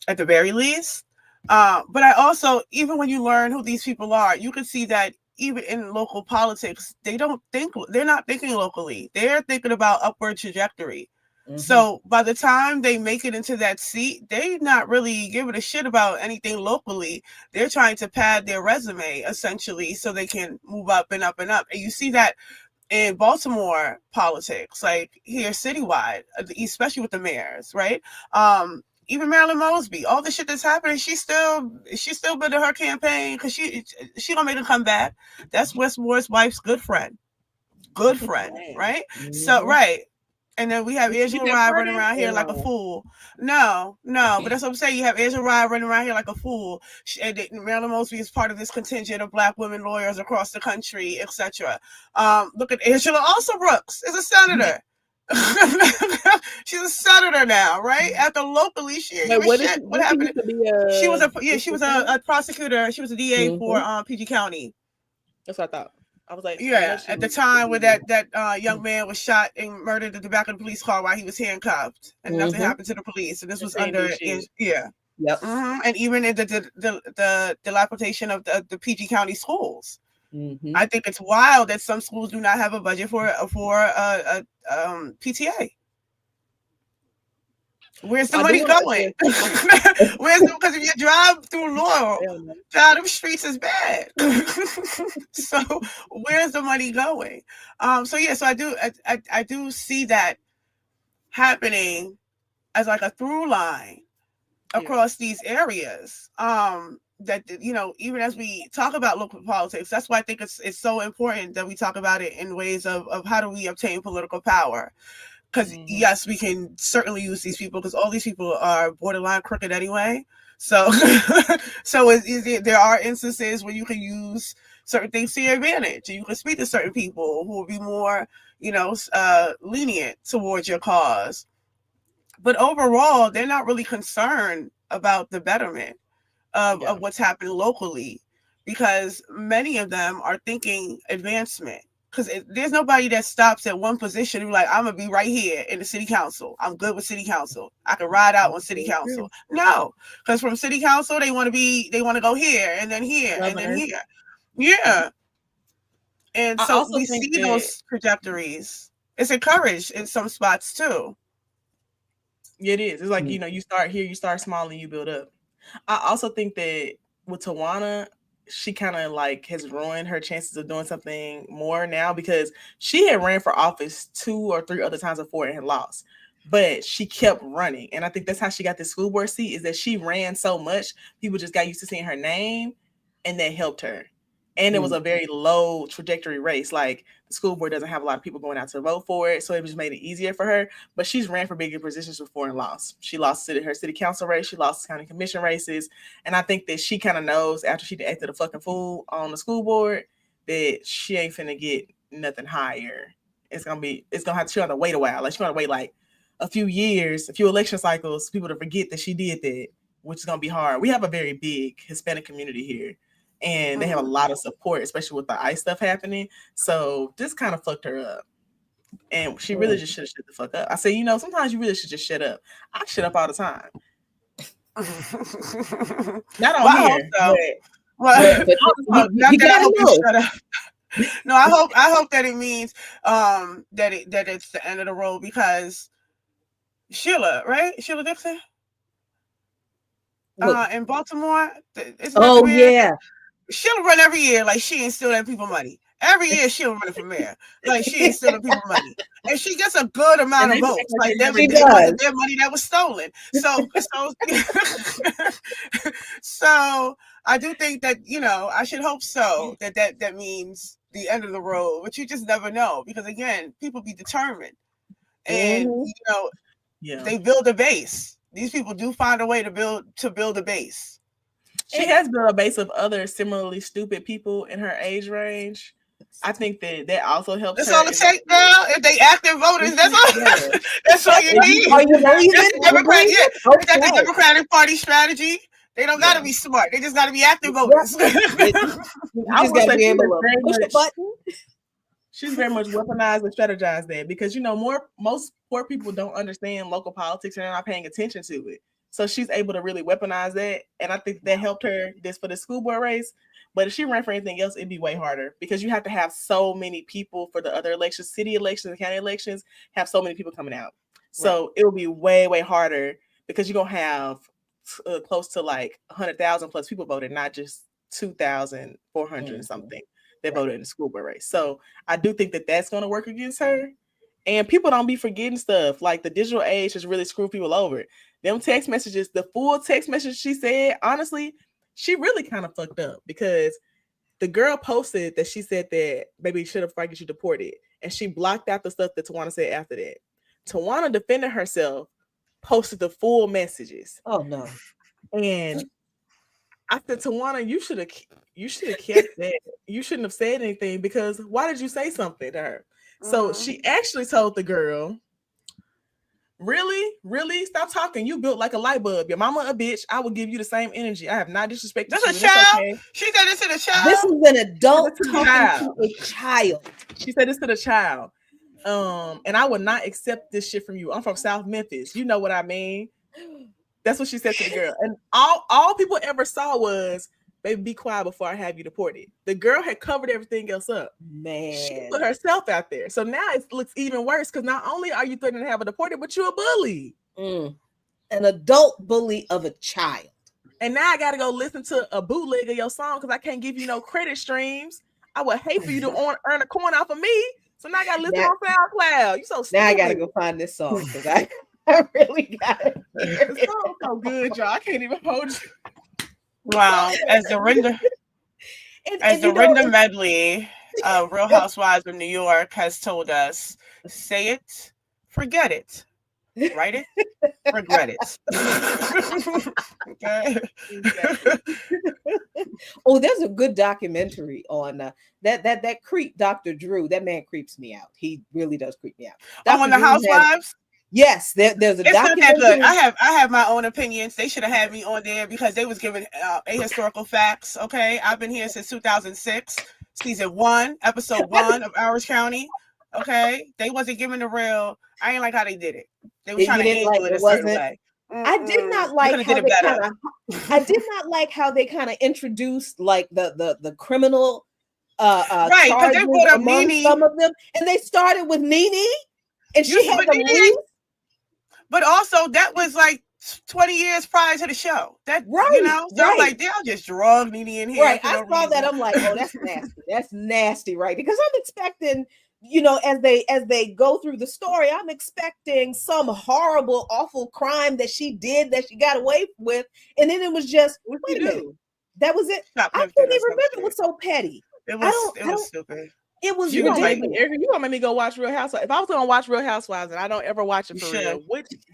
at the very least. But I also, even when you learn who these people are, you can see that even in local politics, they're not thinking locally. They're thinking about upward trajectory. So by the time they make it into that seat, they're not really giving a shit about anything locally. They're trying to pad their resume essentially so they can move up and up and up. And you see that in Baltimore politics, like here citywide, especially with the mayors, right? Even Marilyn Mosby, all the shit that's happening, she's still building her campaign because she gonna make a comeback. That's Wes Moore's wife's good friend, right? So right. And then we have Angela Rye running around here like a fool. No, but that's what I'm saying. You have Angela Rye running around here like a fool. And Marilyn Mosby is part of this contingent of Black women lawyers across the country, etc. Look at Angela Also Brooks is a senator. She's a senator now, right? After locally, she ain't give a shit. What happened? She was a prosecutor. She was a DA for PG County. That's what I thought. I was like, yeah, at the time where that young man was shot and murdered at the back of the police car while he was handcuffed, and nothing happened to the police. And this was under, and even in the dilapidation of the PG County schools. I think it's wild that some schools do not have a budget for a PTA. Where's the money going? Because if you drive through Laurel, them streets is bad. So where's the money going? So I do see that happening as like a through line across these areas. That, you know, even as we talk about local politics, that's why I think it's so important that we talk about it in ways of how do we obtain political power. Because yes, we can certainly use these people because all these people are borderline crooked anyway. So, there are instances where you can use certain things to your advantage. You can speak to certain people who will be more, lenient towards your cause. But overall, they're not really concerned about the betterment of what's happening locally, because many of them are thinking advancement. Because there's nobody that stops at one position and be like, I'm gonna be right here in the city council. I'm good with city council. I can ride out on city council. No, because from city council they want to go here and then here and then here. Yeah. And so we see those trajectories. It's encouraged in some spots too. It is. It's like, you start here, you start small and you build up. I also think that with Tawana, she kind of like has ruined her chances of doing something more now, because she had ran for office 2 or 3 other times before and had lost, but she kept running. And I think that's how she got the school board seat, is that she ran so much, people just got used to seeing her name, and that helped her. And it was a very low trajectory race. Like, the school board doesn't have a lot of people going out to vote for it, so it just made it easier for her. But she's ran for bigger positions before and lost. She lost her city council race. She lost county commission races. And I think that she kind of knows, after she acted a fucking fool on the school board, that she ain't finna get nothing higher. She's gonna have to wait a while. Like, she's gonna wait like a few years, a few election cycles, for people to forget that she did that, which is gonna be hard. We have a very big Hispanic community here, and they have a lot of support, especially with the ICE stuff happening. So this kind of fucked her up. And she really just should have shut the fuck up. I say, sometimes you really should just shut up. I shut up all the time. Not on here. No, I hope that it means that it's the end of the road, because Sheila Dixon in Baltimore. She'll run every year like she ain't stealing people money. Every year she'll run for mayor like she ain't stealing people money, and she gets a good amount of votes. Like their money that was stolen. So I do think that I should hope so that means the end of the road, but you just never know, because again, people be determined, and they build a base. These people do find a way to build a base. She has built a base of other similarly stupid people in her age range. I think that also helps. That's all it takes, girl. If they active voters, that's all. That's all you need. Are you believing? That's the Democratic Party strategy. They don't gotta be smart. They just gotta be active voters. You just gotta be able to push a button. She's very much weaponized and strategized that because most poor people don't understand local politics and they're not paying attention to it. So she's able to really weaponize that, and I think that helped her for the school board race. But if she ran for anything else, it'd be way harder because you have to have so many people for the other elections, city elections and county elections, have so many people coming out. So it will be way, way harder because you're gonna have close to like 100,000 plus people voted, not just 2,400 and something that voted in the school board race. So I do think that that's going to work against her. And people don't be forgetting stuff. Like the digital age has really screwed people over. Them text messages, the full text message she said, honestly, she really kind of fucked up because the girl posted that she said that baby should have get you deported. And she blocked out the stuff that Tawana said after that. Tawana defended herself, posted the full messages. Oh no. And I said, Tawana, you should have kept that. You shouldn't have said anything because why did you say something to her? So she actually told the girl, really? Stop talking. You built like a light bulb. Your mama a bitch. I will give you the same energy. I have not disrespected you. This a child? Okay. She said this to the child? This is an adult talking to a child. She said this to the child. And I would not accept this shit from you. I'm from South Memphis. You know what I mean? That's what she said to the girl. And all people ever saw was, baby, be quiet before I have you deported. The girl had covered everything else up. Man. She put herself out there. So now it looks even worse because not only are you threatening to have her deported, but you're a bully. An adult bully of a child. And now I got to go listen to a bootleg of your song because I can't give you no credit streams. I would hate for you to earn a coin off of me. So now I got to listen on SoundCloud. You so stupid. Now I got to go find this song because I really got it. It's so good, y'all. I can't even hold you. Wow. As the Dorinda Medley, Real Housewives of New York, has told us, say it, forget it. Write it, regret it. Okay. Oh, there's a good documentary on that creep, Dr. Drew. That man creeps me out. He really does creep me out. On the Housewives? Yes, there's a it's documentary. Not that good. I have my own opinions. They should have had me on there because they was giving ahistorical facts. Okay, I've been here since 2006, season 1, episode 1 of Orange County. Okay, they wasn't giving the real. I ain't like how they did it. They were trying to angle it a certain way. I did not like how they kind of. I did not like how they kind of introduced like the criminal right, because they brought up Nene. Some of them, and they started with Nene, and she had them leave. But also, that was like 20 years prior to the show. That you know, so I'm like, they'll just drug Nene in here. Right, I saw that. I'm like, oh, that's nasty. That's nasty, right? Because I'm expecting, you know, as they go through the story, I'm expecting some horrible, awful crime that she did that she got away with, and then it was just wait a minute, that was it. I couldn't even remember. It was so petty. It was stupid. It was you gonna make me go watch Real Housewives. If I was gonna watch Real Housewives and I don't ever watch it for real,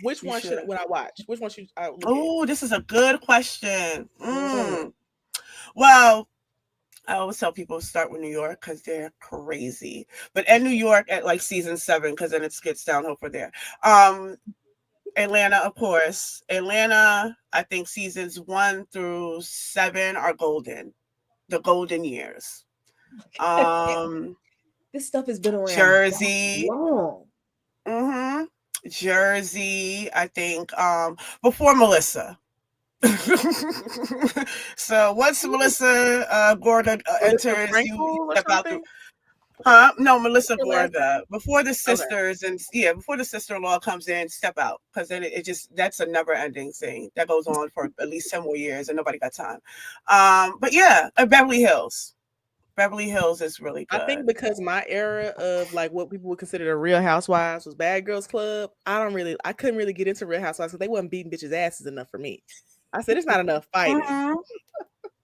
which one would I watch? Which one should I look at? Oh, this is a good question. Well, I always tell people start with New York because they're crazy. But in New York at like season 7, because then it gets downhill for there. Atlanta, of course. Atlanta, I think seasons 1 through 7 are golden. The golden years. This stuff has been around. Jersey. Long. Jersey, I think before Melissa. So once Melissa Gorga enters, you step out the no, Melissa Gorga. Before the sisters and before the sister-in-law comes in, step out. Because then it just that's a never-ending thing that goes on for at least 10 more years and nobody got time. But yeah, Beverly Hills. Beverly Hills is really good. I think because my era of like what people would consider the Real Housewives was Bad Girls Club. I couldn't really get into Real Housewives because they wasn't beating bitches' asses enough for me. I said it's not enough fighting.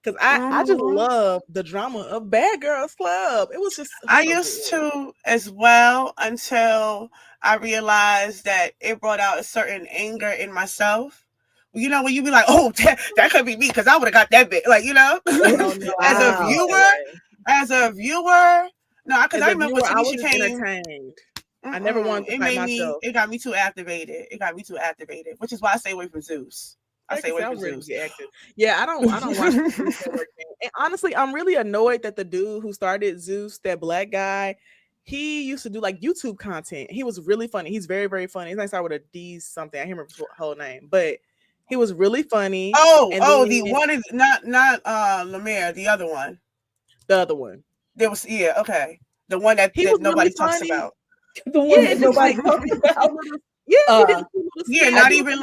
Because I just love the drama of Bad Girls Club. It was just I used to as well until I realized that it brought out a certain anger in myself. You know, when you be like, oh, that could be me because I would have got that bit. Like, you know, as a viewer, no, because I remember when Tanisha came. I never wanted to fight myself. It got me too activated. Which is why I stay away from Zeus. I say wait for ready Zeus. to get active. Yeah, I don't watch the Zeus Network thing. And honestly, I'm really annoyed that the dude who started Zeus, that black guy, he used to do like YouTube content. He was really funny. He's very, very funny. His name started with a D something. I can't remember his whole name, but he was really funny. And The one is not Lemire, the other one. The other one. There was okay. The one that nobody really talks about. The one that nobody talks about. Yeah, not even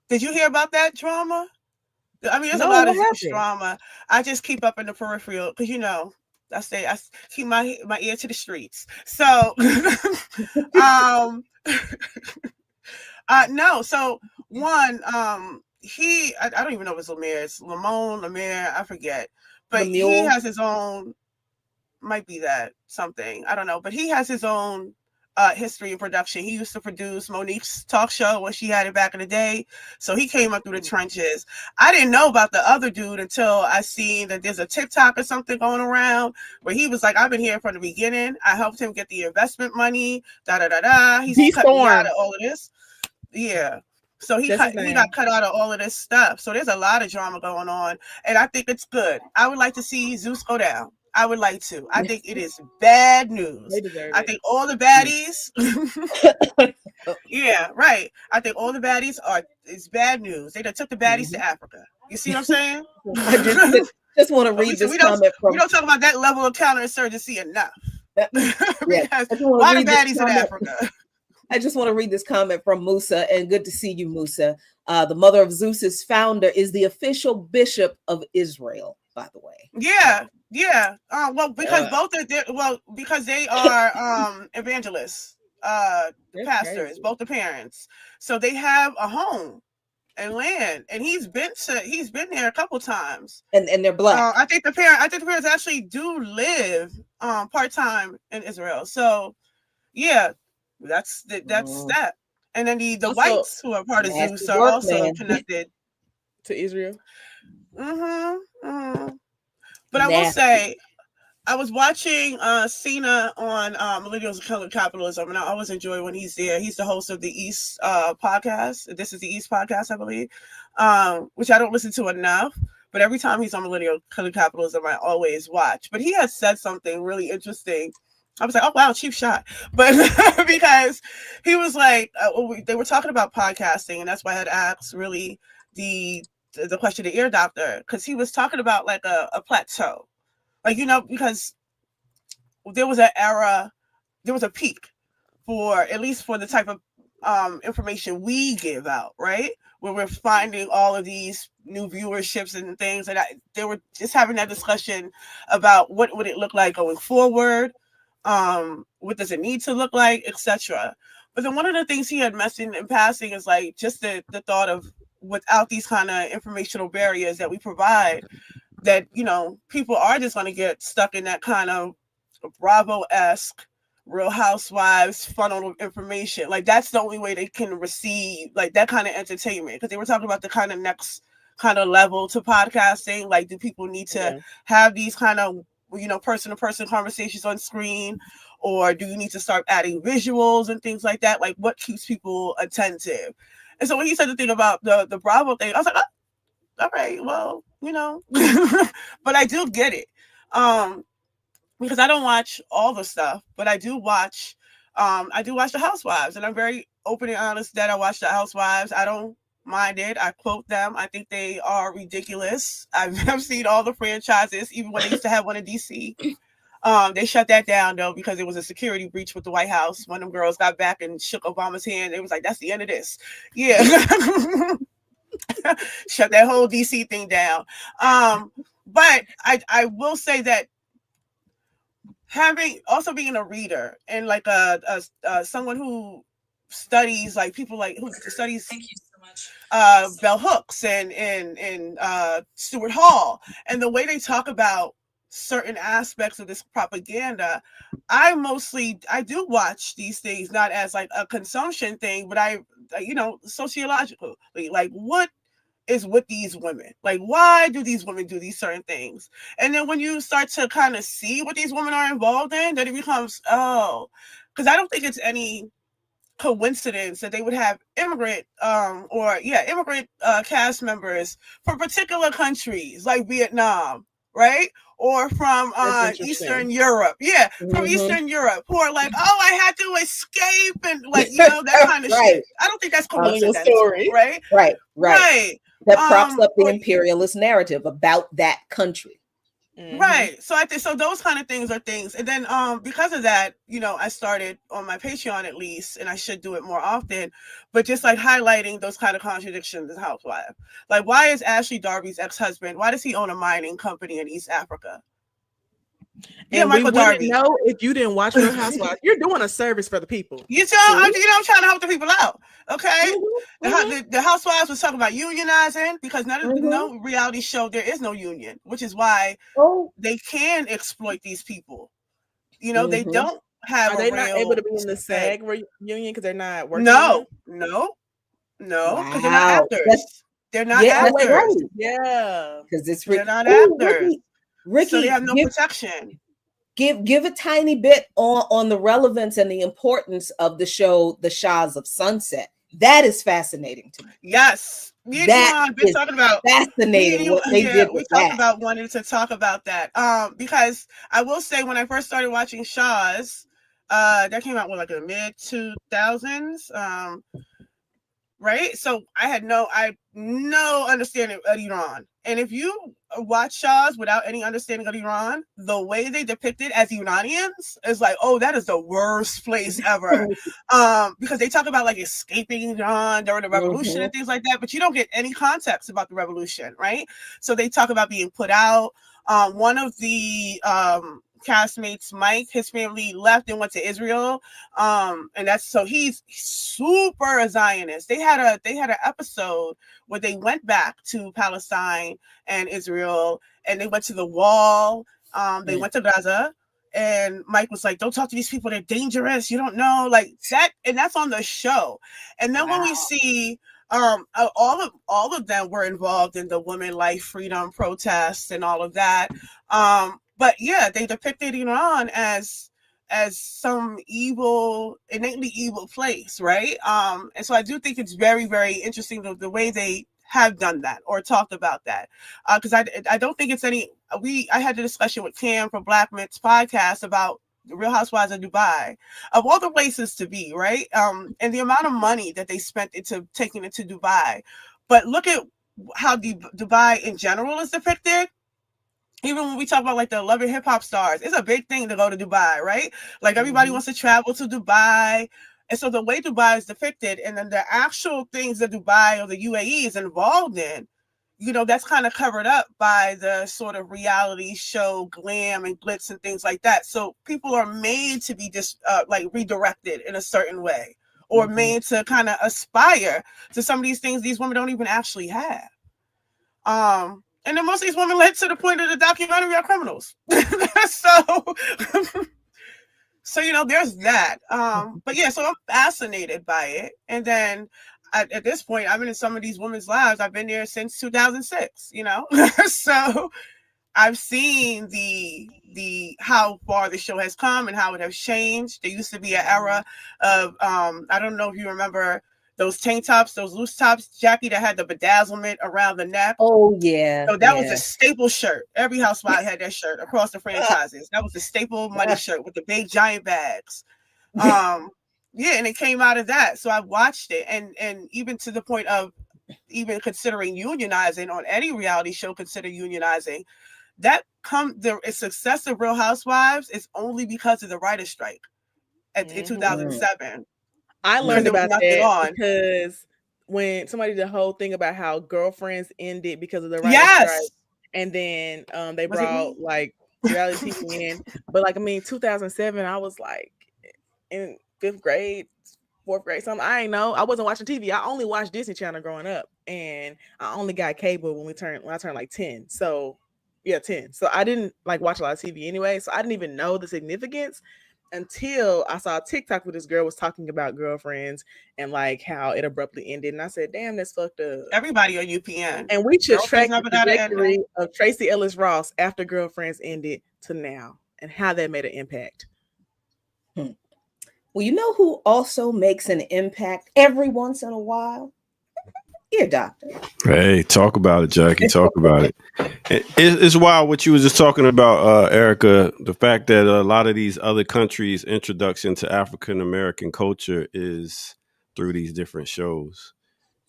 Did you hear about that drama? I mean, there's a lot of drama. I just keep up in the peripheral because I keep my ear to the streets. So no, so one, I don't even know if it's Lemire, it's Lemire, I forget. But he has his own, might be that something, I don't know, but he has his own history in production. He used to produce Monique's talk show when she had it back in the day. So he came up through the trenches. I didn't know about the other dude until I seen that there's a TikTok or something going around where he was like, I've been here from the beginning. I helped him get the investment money, He's cut me out of all of this. Yeah. So he got cut out of all of this stuff. So there's a lot of drama going on. And I think it's good. I would like to see Zeus go down. I would like to. I think it is bad news. I think all the baddies. Yeah, right. I think all the baddies is bad news. They done took the baddies to Africa. You see what I'm saying? I just want to read this comment from. We don't talk about that level of counterinsurgency enough. Because why the baddies in Africa? I just want to read this comment from Musa, and good to see you, Musa. The mother of Zeus's founder is the official bishop of Israel, by the way. Yeah. Well, because because they are evangelists, pastors, both the parents. So they have a home and land, and he's been there a couple times. And they're black. I think the parents actually do live part-time in Israel. So yeah, that's that. And then the also, whites who are part of Zeus are also connected to Israel. But I will say, I was watching Cena on Millennials Killing Capitalism, and I always enjoy when he's there. He's the host of the East podcast. This is the East podcast, I believe, which I don't listen to enough. But every time he's on Millennial Killing Capitalism, I always watch. But he has said something really interesting. I was like, oh, wow, cheap shot. But because he was like, they were talking about podcasting, and that's why I had asked really the question to Ear Doctor, because he was talking about like a plateau. Like, because there was an era, there was a peak for, at least for the type of information we give out, right? Where we're finding all of these new viewerships and things. And they were just having that discussion about what would it look like going forward? What does it need to look like, etc. But then one of the things he had mentioned in passing is like just the thought of, without these kind of informational barriers that we provide, that people are just going to get stuck in that kind of Bravo-esque Real Housewives funnel of information. Like that's the only way they can receive like that kind of entertainment, because they were talking about the kind of next kind of level to podcasting. Like, do people need to have these kind of person-to-person conversations on screen, or do you need to start adding visuals and things like that? Like, what keeps people attentive? And so when he said the thing about the Bravo thing, I was like, all right, well, but I do get it. Because I don't watch all the stuff, but I do watch the Housewives, and I'm very open and honest that I watch the Housewives. I don't mind it. I quote them. I think they are ridiculous. I've seen all the franchises, even when they used to have one in DC. They shut that down though, because it was a security breach with the White House. One of them girls got back and shook Obama's hand. It was like, that's the end of this. Yeah. Shut that whole DC thing down. But I will say that being a reader and like someone who studies, like people like who studies Bell Hooks and Stuart Hall, and the way they talk about certain aspects of this propaganda, I do watch these things not as like a consumption thing, but sociologically, like what is with these women? Like, why do these women do these certain things? And then when you start to kind of see what these women are involved in, then it becomes, because I don't think it's any coincidence that they would have immigrant cast members from particular countries like Vietnam, right? Or from Eastern Europe. Yeah, from Eastern Europe, who are like, oh, I had to escape, and like, you know, that kind of shit. I don't think that's coincidence, right? Right. That props up the imperialist narrative about that country. Right. So I think so those kind of things are things. And then because of that, you know, I started on my Patreon at least, and I should do it more often, but just like highlighting those kind of contradictions as housewife. Like, why is Ashley Darby's ex-husband, why does he own a mining company in East Africa? Yeah, and Michael Darby. Know if you didn't watch Real Housewives, you're doing a service for the people. I'm trying to help the people out. Okay, the Housewives was talking about unionizing because no reality show there is no union, which is why they can exploit these people. You know, they don't have. Are they not able to be in the SAG union because they're not working? No, because they're not actors. They're not actors. Yeah, because it's they're not actors. Ricky, so they have no protection. Give a tiny bit on the relevance and the importance of the show, The Shahs of Sunset. That is fascinating to me. Yes, that been talking about fascinating what they did. We talked about wanting to talk about that. Because I will say when I first started watching Shahs, that came out with like in the mid 2000s. Right, so I had no understanding of Iran, and if you watch Shahs without any understanding of Iran, the way they depict it as Iranians is like, oh, that is the worst place ever, because they talk about like escaping Iran during the revolution and things like that, but you don't get any context about the revolution, right? So they talk about being put out. One of the castmates, Mike, his family left and went to Israel, and that's so he's super a Zionist. They had an episode where they went back to Palestine and Israel, and they went to the wall. They went to Gaza, and Mike was like, "Don't talk to these people; they're dangerous. You don't know, like that." And that's on the show. And then when we see all of them were involved in the women life freedom protests and all of that. But yeah, they depicted Iran as some evil, innately evil place, right? And so I do think it's very, very interesting the way they have done that or talked about that. Because I don't think it's any. I had a discussion with Cam from Black Men's podcast about the Real Housewives of Dubai, of all the places to be, right? And the amount of money that they spent into taking it to Dubai. But look at how Dubai in general is depicted. Even when we talk about like the Love and Hip Hop stars, it's a big thing to go to Dubai, right? Like everybody wants to travel to Dubai. And so the way Dubai is depicted and then the actual things that Dubai or the UAE is involved in, you know, that's kind of covered up by the sort of reality show glam and glitz and things like that. So people are made to be just like redirected in a certain way or made to kind of aspire to some of these things these women don't even actually have. And then most of these women led to the point of the documentary are criminals. So, you know, there's that. But yeah, so I'm fascinated by it. And then at this point, I've been in some of these women's lives. I've been there since 2006, you know? So I've seen the how far the show has come and how it has changed. There used to be an era of, I don't know if you remember those tank tops, those loose tops, Jackie, that had the bedazzlement around the neck. Oh, yeah. So that was a staple shirt. Every housewife had that shirt across the franchises. That was the staple money shirt with the big giant bags. Yeah, and it came out of that. So I watched it. And even to the point of even considering unionizing on any reality show, consider unionizing. The success of Real Housewives is only because of the writer's strike in 2007. I learned about that because when somebody did the whole thing about how Girlfriends ended because of the writer's strike, and then they brought like reality TV in. But like, I mean, 2007, I was like in 5th grade, 4th grade, something. I ain't know. I wasn't watching TV. I only watched Disney Channel growing up, and I only got cable when I turned like 10. So yeah, 10. So I didn't like watch a lot of TV anyway. So I didn't even know the significance until I saw a TikTok where this girl was talking about Girlfriends and like how it abruptly ended. And I said, damn, that's fucked up. Everybody on UPN. And we should track the trajectory of Tracy Ellis Ross after Girlfriends ended to now and how that made an impact. Well, you know who also makes an impact every once in a while? Ear Doctor. Hey, talk about it, Jackie. Talk about it. It's wild what you was just talking about, Erica. The fact that a lot of these other countries' introduction to African American culture is through these different shows.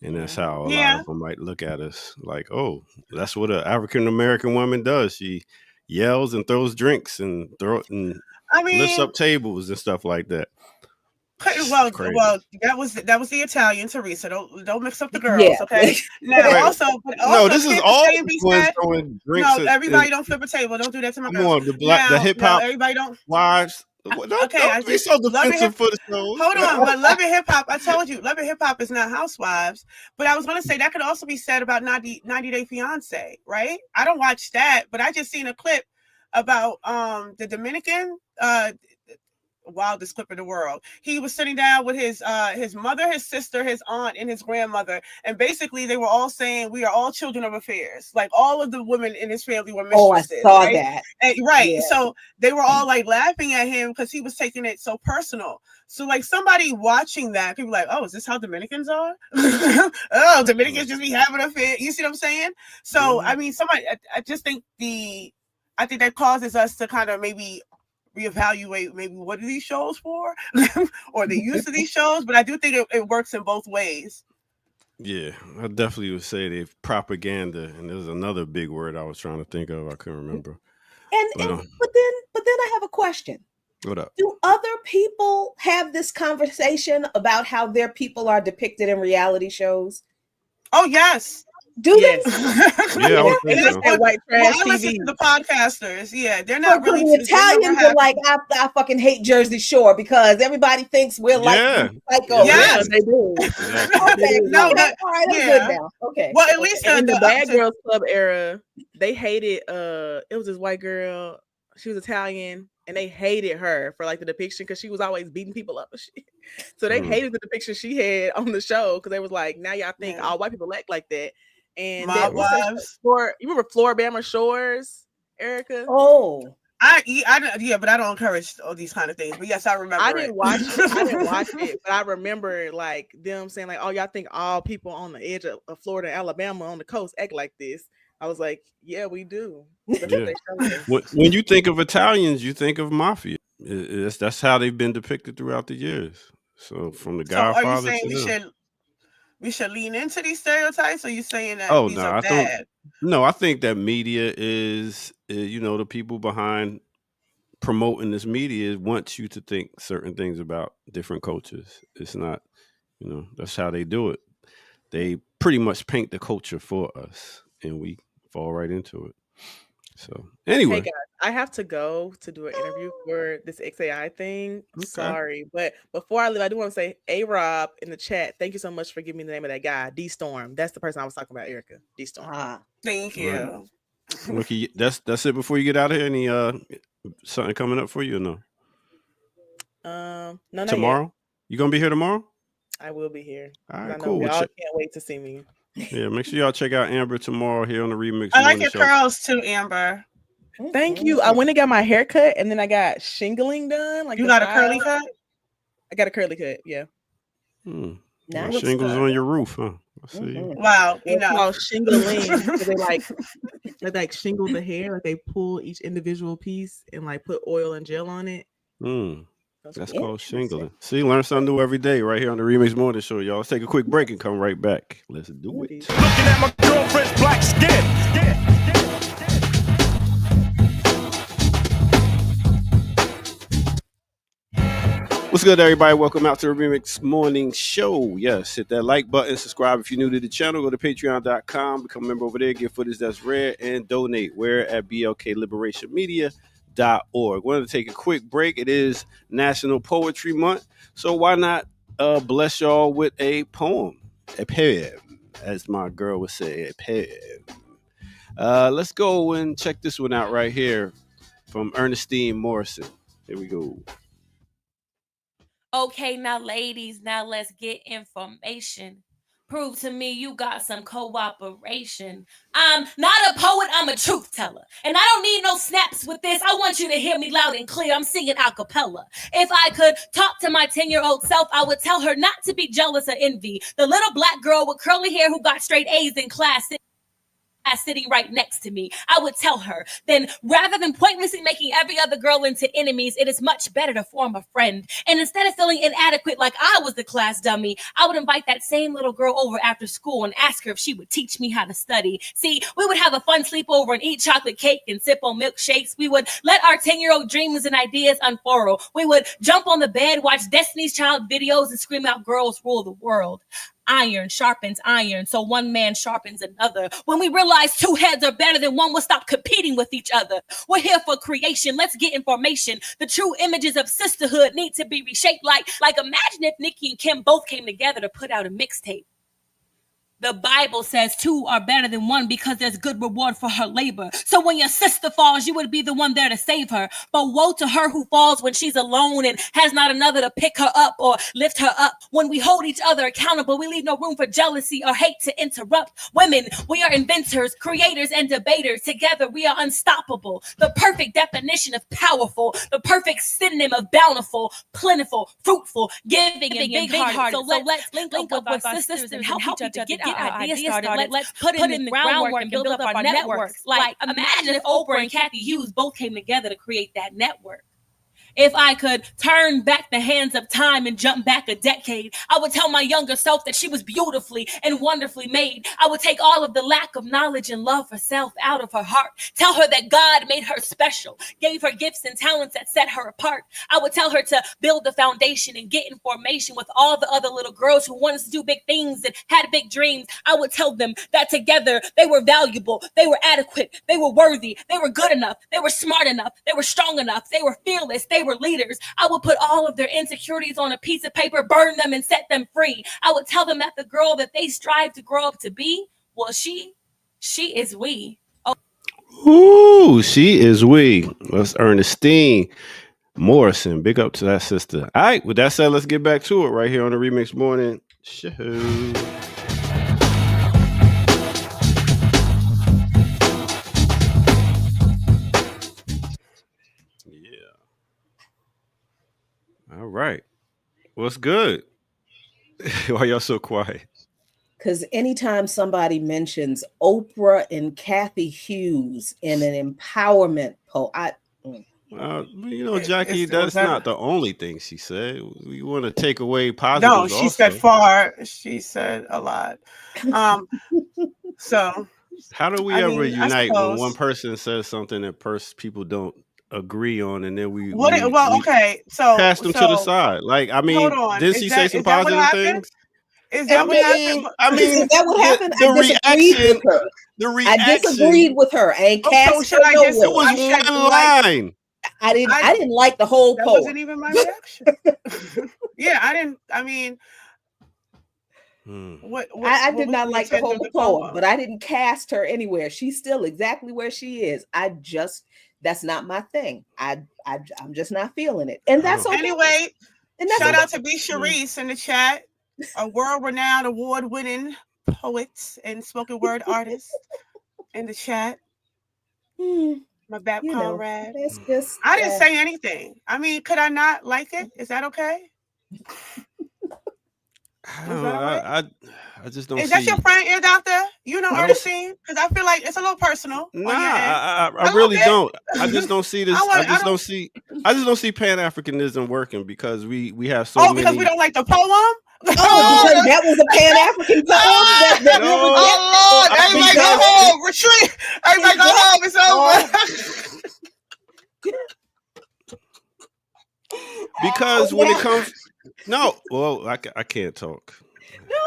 And that's how a lot of them might look at us like, oh, that's what an African American woman does. She yells and throws drinks and lifts up tables and stuff like that. Well, that was the Italian Teresa. Don't mix up the girls, okay? Now, also, no, this is all throwing drinks. No, everybody don't flip a table. Don't do that to my girls. The hip hop. Everybody don't. Wives. Don't be so defensive for the shows. Hold on, but Love and Hip Hop. I told you, Love and Hip Hop is not Housewives. But I was going to say that could also be said about 90 Day Fiance, right? I don't watch that, but I just seen a clip about the Dominican. Wildest clip in the world. He was sitting down with his mother, his sister, his aunt, and his grandmother, and basically they were all saying we are all children of affairs. Like all of the women in his family were mistresses. Oh, I saw that. And, right. Yeah. So they were all like laughing at him because he was taking it so personal. So like somebody watching that could be like, oh, is this how Dominicans are? Oh, Dominicans just be having a fit. You see what I'm saying? So I mean, I just think I think that causes us to kind of maybe reevaluate maybe what are these shows for or the use of these shows, but I do think it works in both ways. Yeah, I definitely would say they propaganda, and there's another big word I was trying to think of. I couldn't remember. But then I have a question. What up? Do other people have this conversation about how their people are depicted in reality shows? Oh, yes. Do they? Yeah, white trash TV. I listen to the podcasters. Yeah, they're not really. The Italians are like, I fucking hate Jersey Shore because everybody thinks we're like psycho. Yes, they do. Okay, no, all right, I'm good now. Okay. Well, at least in the Bad Girls Club era, they hated. It was this white girl. She was Italian, and they hated her for like the depiction because she was always beating people up and shit. So they hated the depiction she had on the show because they was like, now y'all think all white people act like that. And My wives. You remember Floribama Shores, Erica? Oh, but I don't encourage all these kind of things. But yes, I remember. I didn't watch it, but I remember like them saying like, "Oh, y'all think all people on the edge of Florida, and Alabama, on the coast act like this?" I was like, "Yeah, we do." Yeah. When you think of Italians, you think of mafia. That's how they've been depicted throughout the years. So from the Godfather. Are you saying we should lean into these stereotypes? Or are you saying that these are I bad? I think that media is, the people behind promoting this media wants you to think certain things about different cultures. It's not, that's how they do it. They pretty much paint the culture for us, and we fall right into it. So anyway, hey guys, I have to go to do an interview for this XAI thing. Okay. Sorry, but before I leave, I do want to say, Rob in the chat, thank you so much for giving me the name of that guy, D Storm. That's the person I was talking about, Erica. D Storm. Thank you. Look, that's it. Before you get out of here, any something coming up for you or no? No, tomorrow. You gonna be here tomorrow? I will be here. All right, I know cool. Y'all can't wait to see me. Yeah, make sure y'all check out Amber tomorrow here on the Remix. I like your curls too, Amber. Thank you. I went and got my hair cut, and then I got shingling done. Like you got a curly cut? I got a curly cut. Yeah. Nice. Shingles on your roof, huh? I see. Wow, it's called shingling. they like shingle the hair, like they pull each individual piece and like put oil and gel on it. That's called shingling. See, learn something new every day right here on the Remix Morning Show, y'all. Let's take a quick break and come right back. Let's do it. Looking at my girlfriend's black skin. What's good, everybody? Welcome out to the Remix Morning Show. Yes, hit that like button, subscribe if you're new to the channel, go to patreon.com, become a member over there, get footage that's rare, and donate. We're at blkliberationmedia.org. Wanted to take a quick break. It is National Poetry Month, so why not bless y'all with a poem, a poem, as my girl would say, a poem. Let's go and check this one out right here from Ernestine Morrison. Here we go. Okay, now ladies, now let's get information. Prove to me you got some cooperation. I'm not a poet, I'm a truth teller. And I don't need no snaps with this. I want you to hear me loud and clear. I'm singing a cappella. If I could talk to my 10-year-old self, I would tell her not to be jealous or envy. The little black girl with curly hair who got straight A's in class sitting right next to me. I would tell her, then rather than pointlessly making every other girl into enemies, it is much better to form a friend. And instead of feeling inadequate like I was the class dummy, I would invite that same little girl over after school and ask her if she would teach me how to study. See, we would have a fun sleepover and eat chocolate cake and sip on milkshakes. We would let our 10-year-old dreams and ideas unfurl. We would jump on the bed, watch Destiny's Child videos, and scream out, "Girls rule the world." Iron sharpens iron, so one man sharpens another. When we realize two heads are better than one, we'll stop competing with each other. We're here for creation. Let's get information. The true images of sisterhood need to be reshaped. Like imagine if Nikki and Kim both came together to put out a mixtape. The Bible says two are better than one because there's good reward for her labor. So when your sister falls, you would be the one there to save her. But woe to her who falls when she's alone and has not another to pick her up or lift her up. When we hold each other accountable, we leave no room for jealousy or hate to interrupt. Women, we are inventors, creators, and debaters. Together, we are unstoppable. The perfect definition of powerful. The perfect synonym of bountiful, plentiful, fruitful, giving, and big-hearted. So let's link up with our sisters and help each other get our ideas started. Let's put in the groundwork and build up our networks. Like, imagine if Oprah and Kathy Hughes both came together to create that network. If I could turn back the hands of time and jump back a decade, I would tell my younger self that she was beautifully and wonderfully made. I would take all of the lack of knowledge and love for self out of her heart. Tell her that God made her special, gave her gifts and talents that set her apart. I would tell her to build the foundation and get in formation with all the other little girls who wanted to do big things and had big dreams. I would tell them that together they were valuable, they were adequate, they were worthy, they were good enough, they were smart enough, they were strong enough, they were fearless, they were leaders. I would put all of their insecurities on a piece of paper, burn them, and set them free. I would tell them that the girl that they strive to grow up to be, well, she is we. Oh. Ooh, she is we. That's Ernestine Morrison. Big up to that sister. All right, with that said, let's get back to it right here on the Remix Morning Show. All right. What's good? Why y'all so quiet? Because anytime somebody mentions Oprah and Kathy Hughes in an empowerment Jackie, that's not the only thing she said. We want to take away positives. No, she said far. She said a lot. So how do we ever unite when one person says something that people don't agree on, and then we pass them to the side? Like, I mean, did she say some positive things? Is that what happened? I mean, is that what happened? The reaction. I disagreed with her. And cast her nowhere. It was one line. I didn't like the whole poem. That wasn't even my reaction. Yeah, I didn't. I mean, I did not like the whole poem, but I didn't cast her anywhere. She's still exactly where she is. That's not my thing. I'm just not feeling it, and that's okay. Anyway. And shout out to B. Sharice in the chat, a world-renowned, award-winning poet and spoken word artist in the chat. My BAP comrade. I didn't say anything. I mean, could I not like it? Is that okay? I just don't. Is that your friend, ear doctor? You know Ernestine? Because I feel like it's a little personal. Nah, I really don't. I just don't see this. I just don't see Pan-Africanism working because we have so many. Because we don't like the poem. Because that was a Pan-African poem. Oh Lord! Everybody go home. Retreat. Everybody go home. It's over. Because when it comes, I can't talk.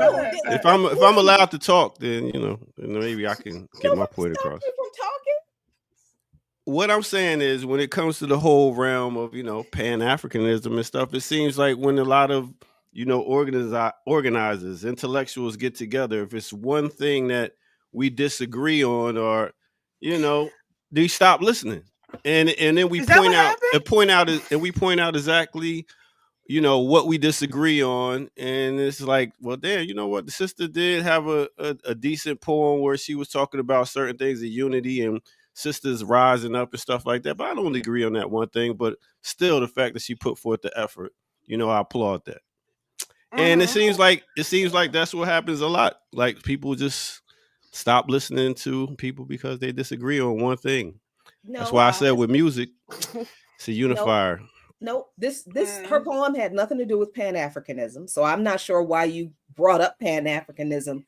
No, if I'm allowed to talk, then maybe I can get my point across. What I'm saying is, when it comes to the whole realm of Pan-Africanism and stuff, it seems like when a lot of organizers, intellectuals get together, if it's one thing that we disagree on, or they stop listening, and then we point out exactly what we disagree on, and it's like, well, damn, you know what? The sister did have a decent poem where she was talking about certain things of unity and sisters rising up and stuff like that. But I don't agree on that one thing. But still, the fact that she put forth the effort, I applaud that. And it seems like that's what happens a lot. Like people just stop listening to people because they disagree on one thing. That's why I said with music, it's a unifier. No, this her poem had nothing to do with Pan-Africanism. So I'm not sure why you brought up Pan-Africanism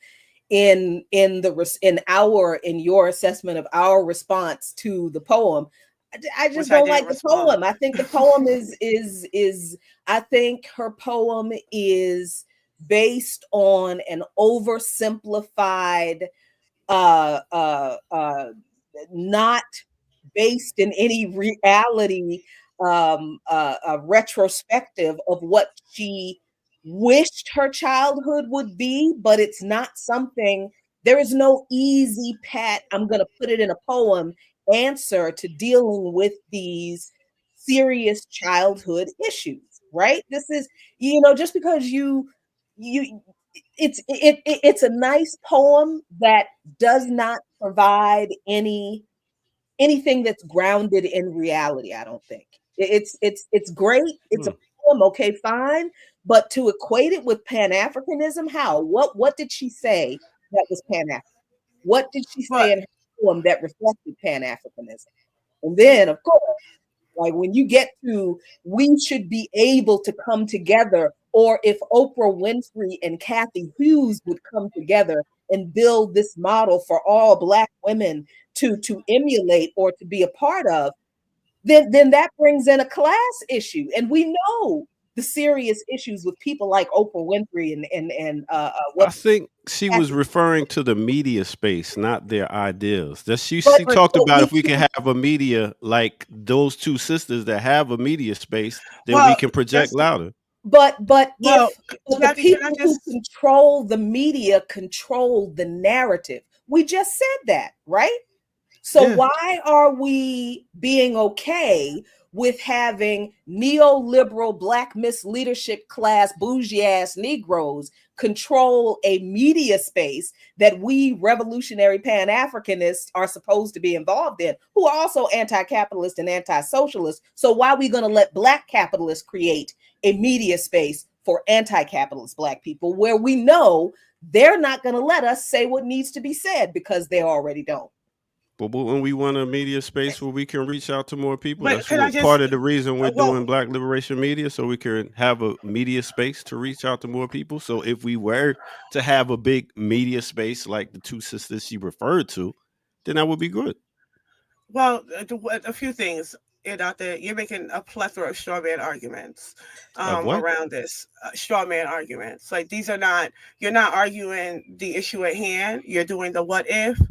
in your assessment of our response to the poem. I just don't like the poem. I think the poem is I think her poem is based on an oversimplified, not based in any reality, a retrospective of what she wished her childhood would be, but it's not something. There is no easy pat, I'm going to put it in a poem answer to dealing with these serious childhood issues, right? This is, just because it's a nice poem that does not provide anything that's grounded in reality. I don't think it's great. It's a poem, okay, fine, but to equate it with Pan-Africanism, how? What did she say that was Pan-African? What did she say in her poem that reflected Pan-Africanism? And then, of course, like when you get to, we should be able to come together, or if Oprah Winfrey and Kathy Hughes would come together and build this model for all Black women to emulate or to be a part of, then that brings in a class issue. And we know the serious issues with people like Oprah Winfrey and I think she was referring to the media space, not their ideals. That she talked about if we can have a media like those two sisters that have a media space, then we can project louder. But if the people who control the media control the narrative, we just said that, right? So why are we being okay with having neoliberal Black misleadership class, bougie ass Negroes control a media space that we revolutionary Pan-Africanists are supposed to be involved in, who are also anti-capitalist and anti-socialist? So why are we going to let Black capitalists create a media space for anti-capitalist Black people where we know they're not going to let us say what needs to be said because they already don't? But when we want a media space where we can reach out to more people, that's part of the reason we're doing Black Liberation Media, so we can have a media space to reach out to more people. So if we were to have a big media space like the two sisters she referred to, then that would be good. Well, a few things. You're making a plethora of straw man arguments around this. Straw man arguments. Like you're not arguing the issue at hand. You're doing the what if.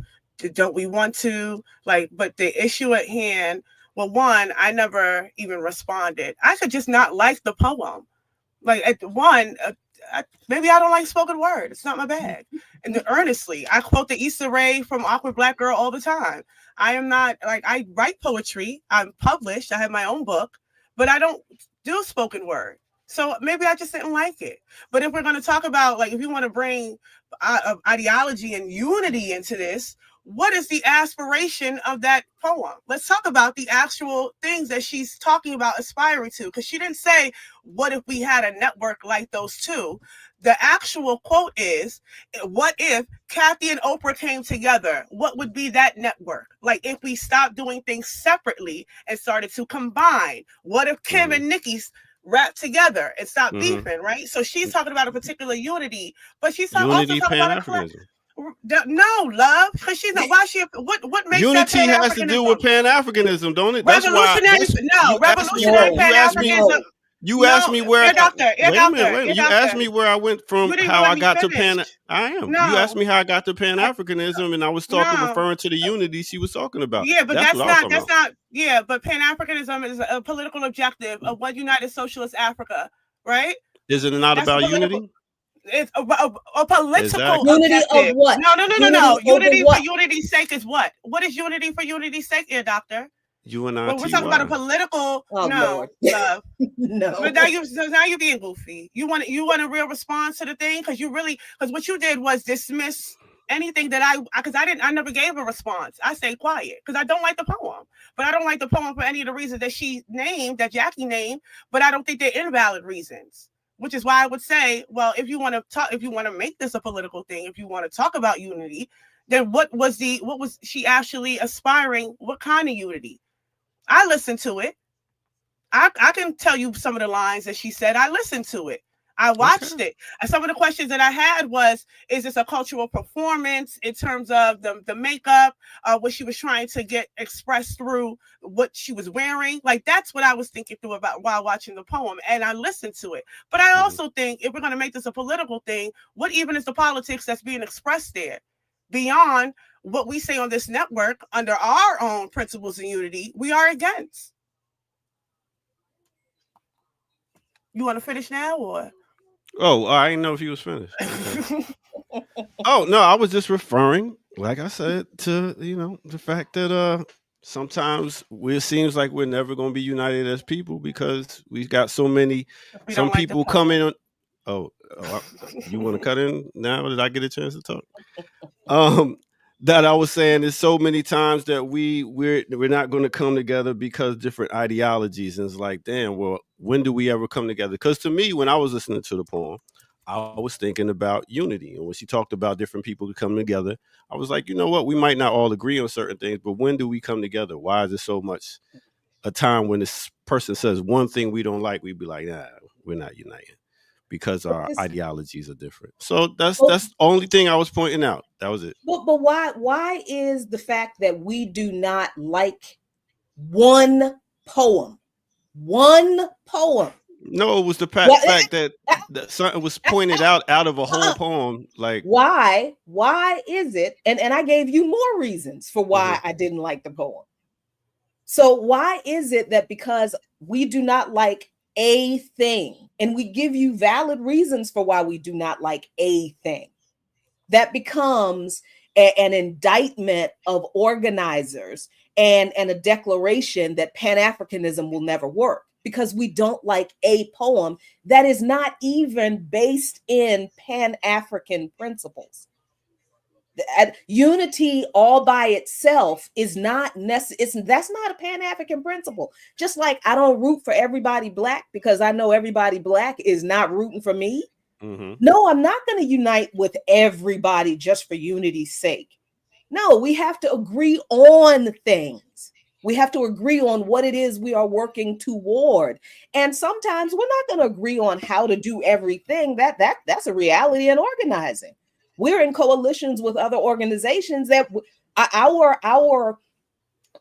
Don't we want to, but the issue at hand, well, one, I never even responded. I could just not like the poem. Maybe I don't like spoken word. It's not my bag. And earnestly, I quote the Issa Rae from Awkward Black Girl all the time. I am not, I write poetry. I'm published. I have my own book, but I don't do spoken word. So maybe I just didn't like it. But if we're going to talk about, if you want to bring ideology and unity into this, what is the aspiration of that poem? Let's talk about the actual things that she's talking about aspiring to, because she didn't say, what if we had a network like those two? The actual quote is, what if Kathy and Oprah came together? What would be that network? If we stopped doing things separately and started to combine? What if Kim and Nikki rap together and stop beefing, right? So she's talking about a particular unity, but she's also talking about a no, love, because she's not. Why she? What makes unity has to do with Pan-Africanism, don't it? That's revolutionary Pan-Africanism. You asked me where. You asked me where I went from. How I got to Pan. I am. You asked me how I got to Pan-Africanism, and I was referring to the unity she was talking about. Yeah, but that's not. Yeah, but Pan-Africanism is a political objective of one united socialist Africa, right? Is it not about unity? It's a political unity of what? No. Unity for unity's sake is what? What is unity for unity's sake, ear doctor? But we're talking about a political. Oh, no, Lord. love. No. But now you're being goofy. You want a real response to the thing because what you did was dismiss anything that I never gave a response. I stayed quiet because I don't like the poem. But I don't like the poem for any of the reasons that that Jackie named. But I don't think they're invalid reasons. Which is why I would say, well, if you want to make this a political thing, if you want to talk about unity, then what was she actually aspiring? What kind of unity? I listened to it. I can tell you some of the lines that she said. I listened to it. I watched it. And some of the questions that I had was, is this a cultural performance in terms of the makeup, what she was trying to get expressed through what she was wearing? Like, that's what I was thinking through about while watching the poem. And I listened to it. But I also think if we're going to make this a political thing, what even is the politics that's being expressed there? Beyond what we say on this network under our own principles and unity, we are against. You want to finish now or? Oh, I didn't know if he was finished. Okay. Oh, no, I was just referring, like I said, to, the fact that sometimes it seems like we're never going to be united as people because we've got some people come in. You want to cut in now? Did I get a chance to talk? That I was saying there's so many times that we're not going to come together because different ideologies, and it's like, damn, well, when do we ever come together? Because to me, when I was listening to the poem, I was thinking about unity, and when she talked about different people to come together, I was like, you know what, we might not all agree on certain things, but when do we come together? Why is it so much a time when this person says one thing we don't like, we'd be like, nah, we're not united because our ideologies are different. So that's the only thing I was pointing out. That was it. But why is the fact that we do not like one poem? No, it was the fact that something was pointed out of a whole poem. Like, why is it? And I gave you more reasons for why I didn't like the poem. So why is it that because we do not like a thing, and we give you valid reasons for why we do not like a thing, that becomes an indictment of organizers and a declaration that Pan-Africanism will never work because we don't like a poem that is not even based in Pan-African principles. Unity all by itself is not necessary. That's not a Pan-African principle. Just like I don't root for everybody Black because I know everybody Black is not rooting for me. Mm-hmm. No, I'm not going to unite with everybody just for unity's sake. No, we have to agree on things. We have to agree on what it is we are working toward. And sometimes we're not going to agree on how to do everything. That's a reality in organizing. We're in coalitions with other organizations that our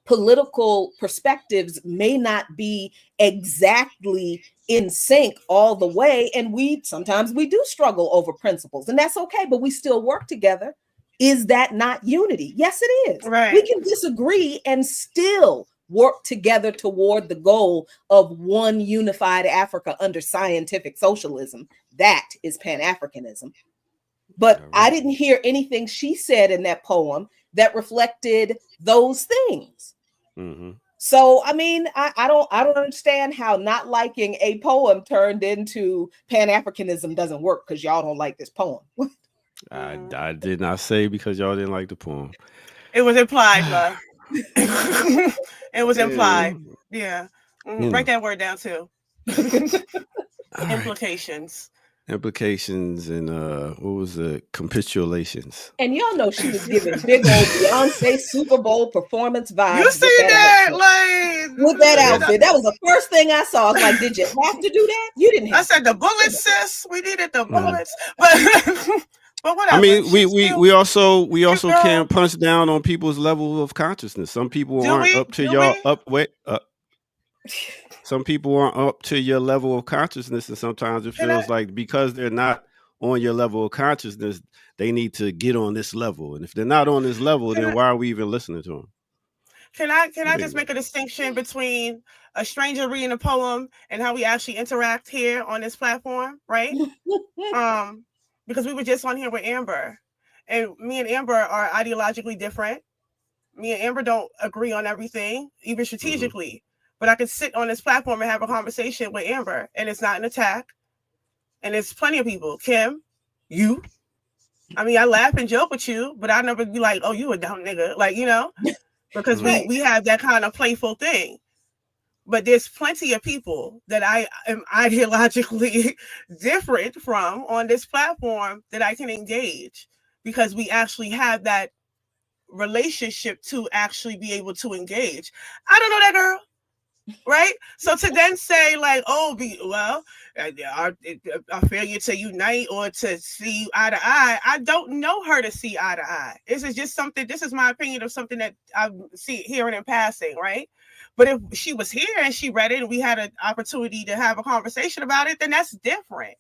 political perspectives may not be exactly in sync all the way. And sometimes we do struggle over principles, and that's okay, but we still work together. Is that not unity? Yes, it is. Right. We can disagree and still work together toward the goal of one unified Africa under scientific socialism. That is Pan-Africanism. But I didn't hear anything she said in that poem that reflected those things. Mm-hmm. So, I mean, I don't understand how not liking a poem turned into Pan-Africanism doesn't work because y'all don't like this poem. I did not say because y'all didn't like the poem. It was implied, love. It was implied. Yeah. Write that word down too. Implications. Implications and what was the capitulations? And y'all know she was giving big old Beyonce Super Bowl performance vibes. You see that? Like with that outfit. That was the first thing I saw. I was like, did you have to do that? You didn't have I said the bullets, sis. We needed the bullets. But whatever. I mean, we also can't punch down on people's level of consciousness. Some people aren't up to your some people aren't up to your level of consciousness, and sometimes it feels like because they're not on your level of consciousness, they need to get on this level. And if they're not on this level, then why are we even listening to them? Can I just make a distinction between a stranger reading a poem and how we actually interact here on this platform, right? Because we were just on here with Amber, and me and Amber are ideologically different. Me and Amber don't agree on everything, even strategically. But I can sit on this platform and have a conversation with Amber, and it's not an attack. And there's plenty of people. Kim, you. I mean, I laugh and joke with you, but I never be like, "Oh, you a dumb nigga," like, you know, because we have that kind of playful thing. But there's plenty of people that I am ideologically different from on this platform that I can engage, because we actually have that relationship to actually be able to engage. I don't know that girl, right? So to then say like, oh, our failure to unite or to see eye to eye, I don't know her to see eye to eye. This is just something, this is my opinion of something that I see hearing in passing, right? But if she was here and she read it and we had an opportunity to have a conversation about it, then that's different.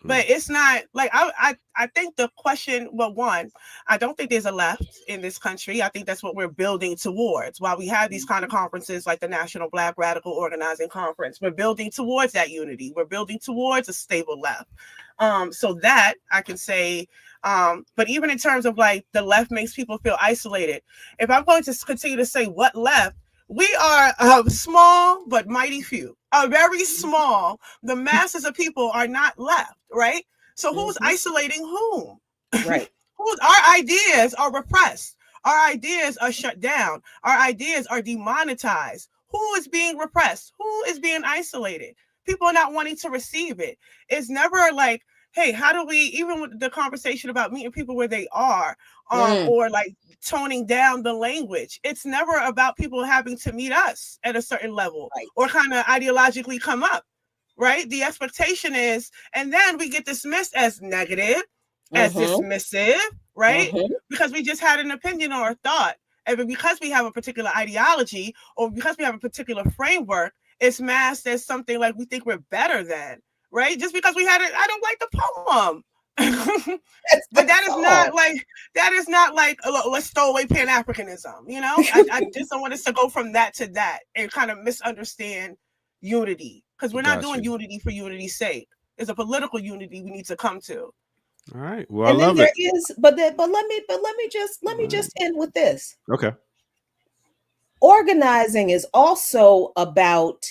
But it's not like I think the question, well, one, I don't think there's a left in this country. I think that's what we're building towards. While we have these kind of conferences like the National Black Radical Organizing Conference, we're building towards that unity. We're building towards a stable left. So that I can say, but even in terms of like the left makes people feel isolated. If I'm going to continue to say what left, we are small but mighty few. Very small. The masses of people are not left, right? So who's isolating whom? Right. Our ideas are repressed. Our ideas are shut down. Our ideas are demonetized. Who is being repressed? Who is being isolated? People are not wanting to receive it. It's never like, hey, how do we, even with the conversation about meeting people where they are, or like toning down the language, it's never about people having to meet us at a certain level, or kind of ideologically come up, right? The expectation is, and then we get dismissed as negative, as dismissive, right? Because we just had an opinion or a thought. And because we have a particular ideology, or because we have a particular framework, it's masked as something like we think we're better than, right? Just because we had it, I don't like the poem. But that is not like let's throw away Pan-Africanism, you know. I just don't want us to go from that to that and kind of misunderstand unity, because we're not doing unity for unity's sake. It's a political unity we need to come to. All right. Well, and I love there it. is, but let me just end with this. Okay. Organizing is also about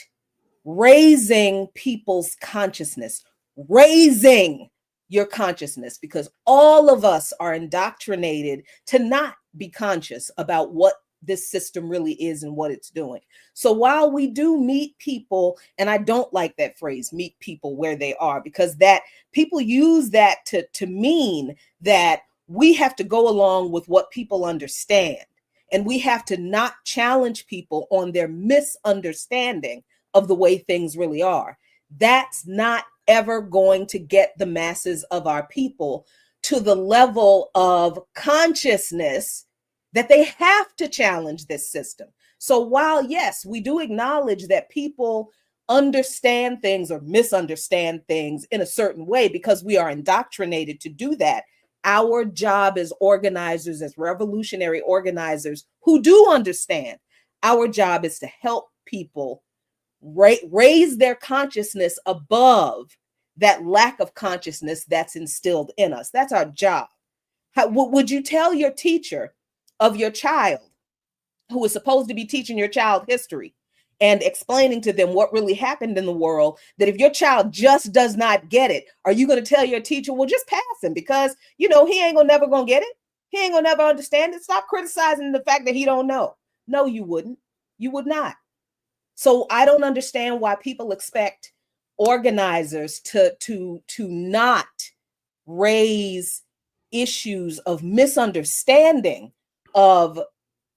raising people's consciousness, raising your consciousness, because all of us are indoctrinated to not be conscious about what this system really is and what it's doing. So while we do meet people, and I don't like that phrase, meet people where they are, because that people use that to mean that we have to go along with what people understand, and we have to not challenge people on their misunderstanding of the way things really are. That's not ever going to get the masses of our people to the level of consciousness that they have to challenge this system. So while, yes, we do acknowledge that people understand things or misunderstand things in a certain way because we are indoctrinated to do that, our job as organizers, as revolutionary organizers who do understand, our job is to help people raise their consciousness above that lack of consciousness that's instilled in us. That's our job. Would you tell your teacher of your child, who is supposed to be teaching your child history and explaining to them what really happened in the world, that if your child just does not get it, are you going to tell your teacher, well, just pass him because, you know, he ain't never going to get it. He ain't going to never understand it. Stop criticizing the fact that he don't know. No, you wouldn't. You would not. So I don't understand why people expect organizers to not raise issues of misunderstanding of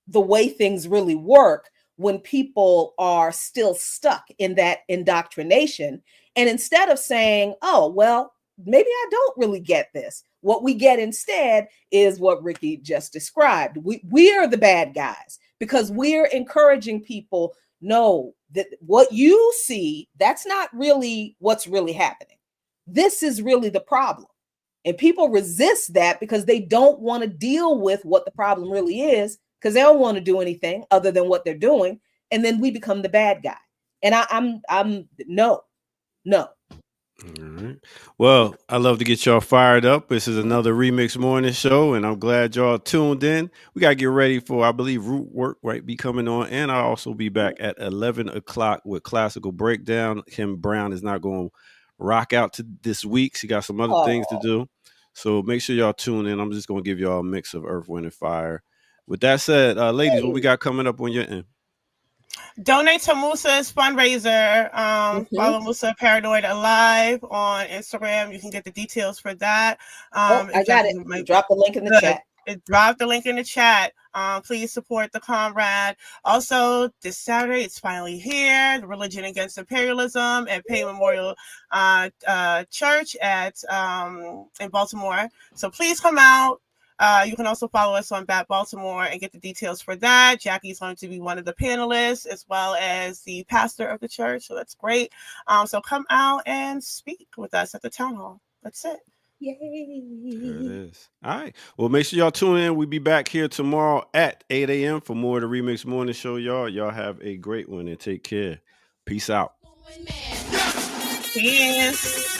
the way things really work when people are still stuck in that indoctrination. And instead of saying, oh, well, maybe I don't really get this, what we get instead is what Ricky just described. We are the bad guys because we're encouraging people, no, that what you see, that's not really what's really happening. This is really the problem. And people resist that because they don't want to deal with what the problem really is, because they don't want to do anything other than what they're doing. And then we become the bad guy. And I'm no. All right. Well, I love to get y'all fired up. This is another Remix Morning Show, and I'm glad y'all tuned in. We got to get ready for, I believe, Root Work, right, be coming on. And I'll also be back at 11 o'clock with Classical Breakdown. Kim Brown is not going to rock out to this week. She got some other things to do. So make sure y'all tune in. I'm just going to give y'all a mix of Earth, Wind, and Fire. With that said, ladies, what we got coming up on your end? Donate to Musa's fundraiser. Follow Musa Paranoid Alive on Instagram. You can get the details for that. I got it. Drop the link in the chat. It dropped the link in the chat. Please support the comrade. Also, this Saturday, it's finally here. The Religion Against Imperialism at Payne Memorial Church in Baltimore. So please come out. You can also follow us on Bat Baltimore and get the details for that. Jackie's going to be one of the panelists as well as the pastor of the church. So that's great. So come out and speak with us at the town hall. That's it. Yay. There it is. All right. Well, make sure y'all tune in. We'll be back here tomorrow at 8 a.m. for more of the Remix Morning Show, y'all. Y'all have a great one and take care. Peace out. Peace.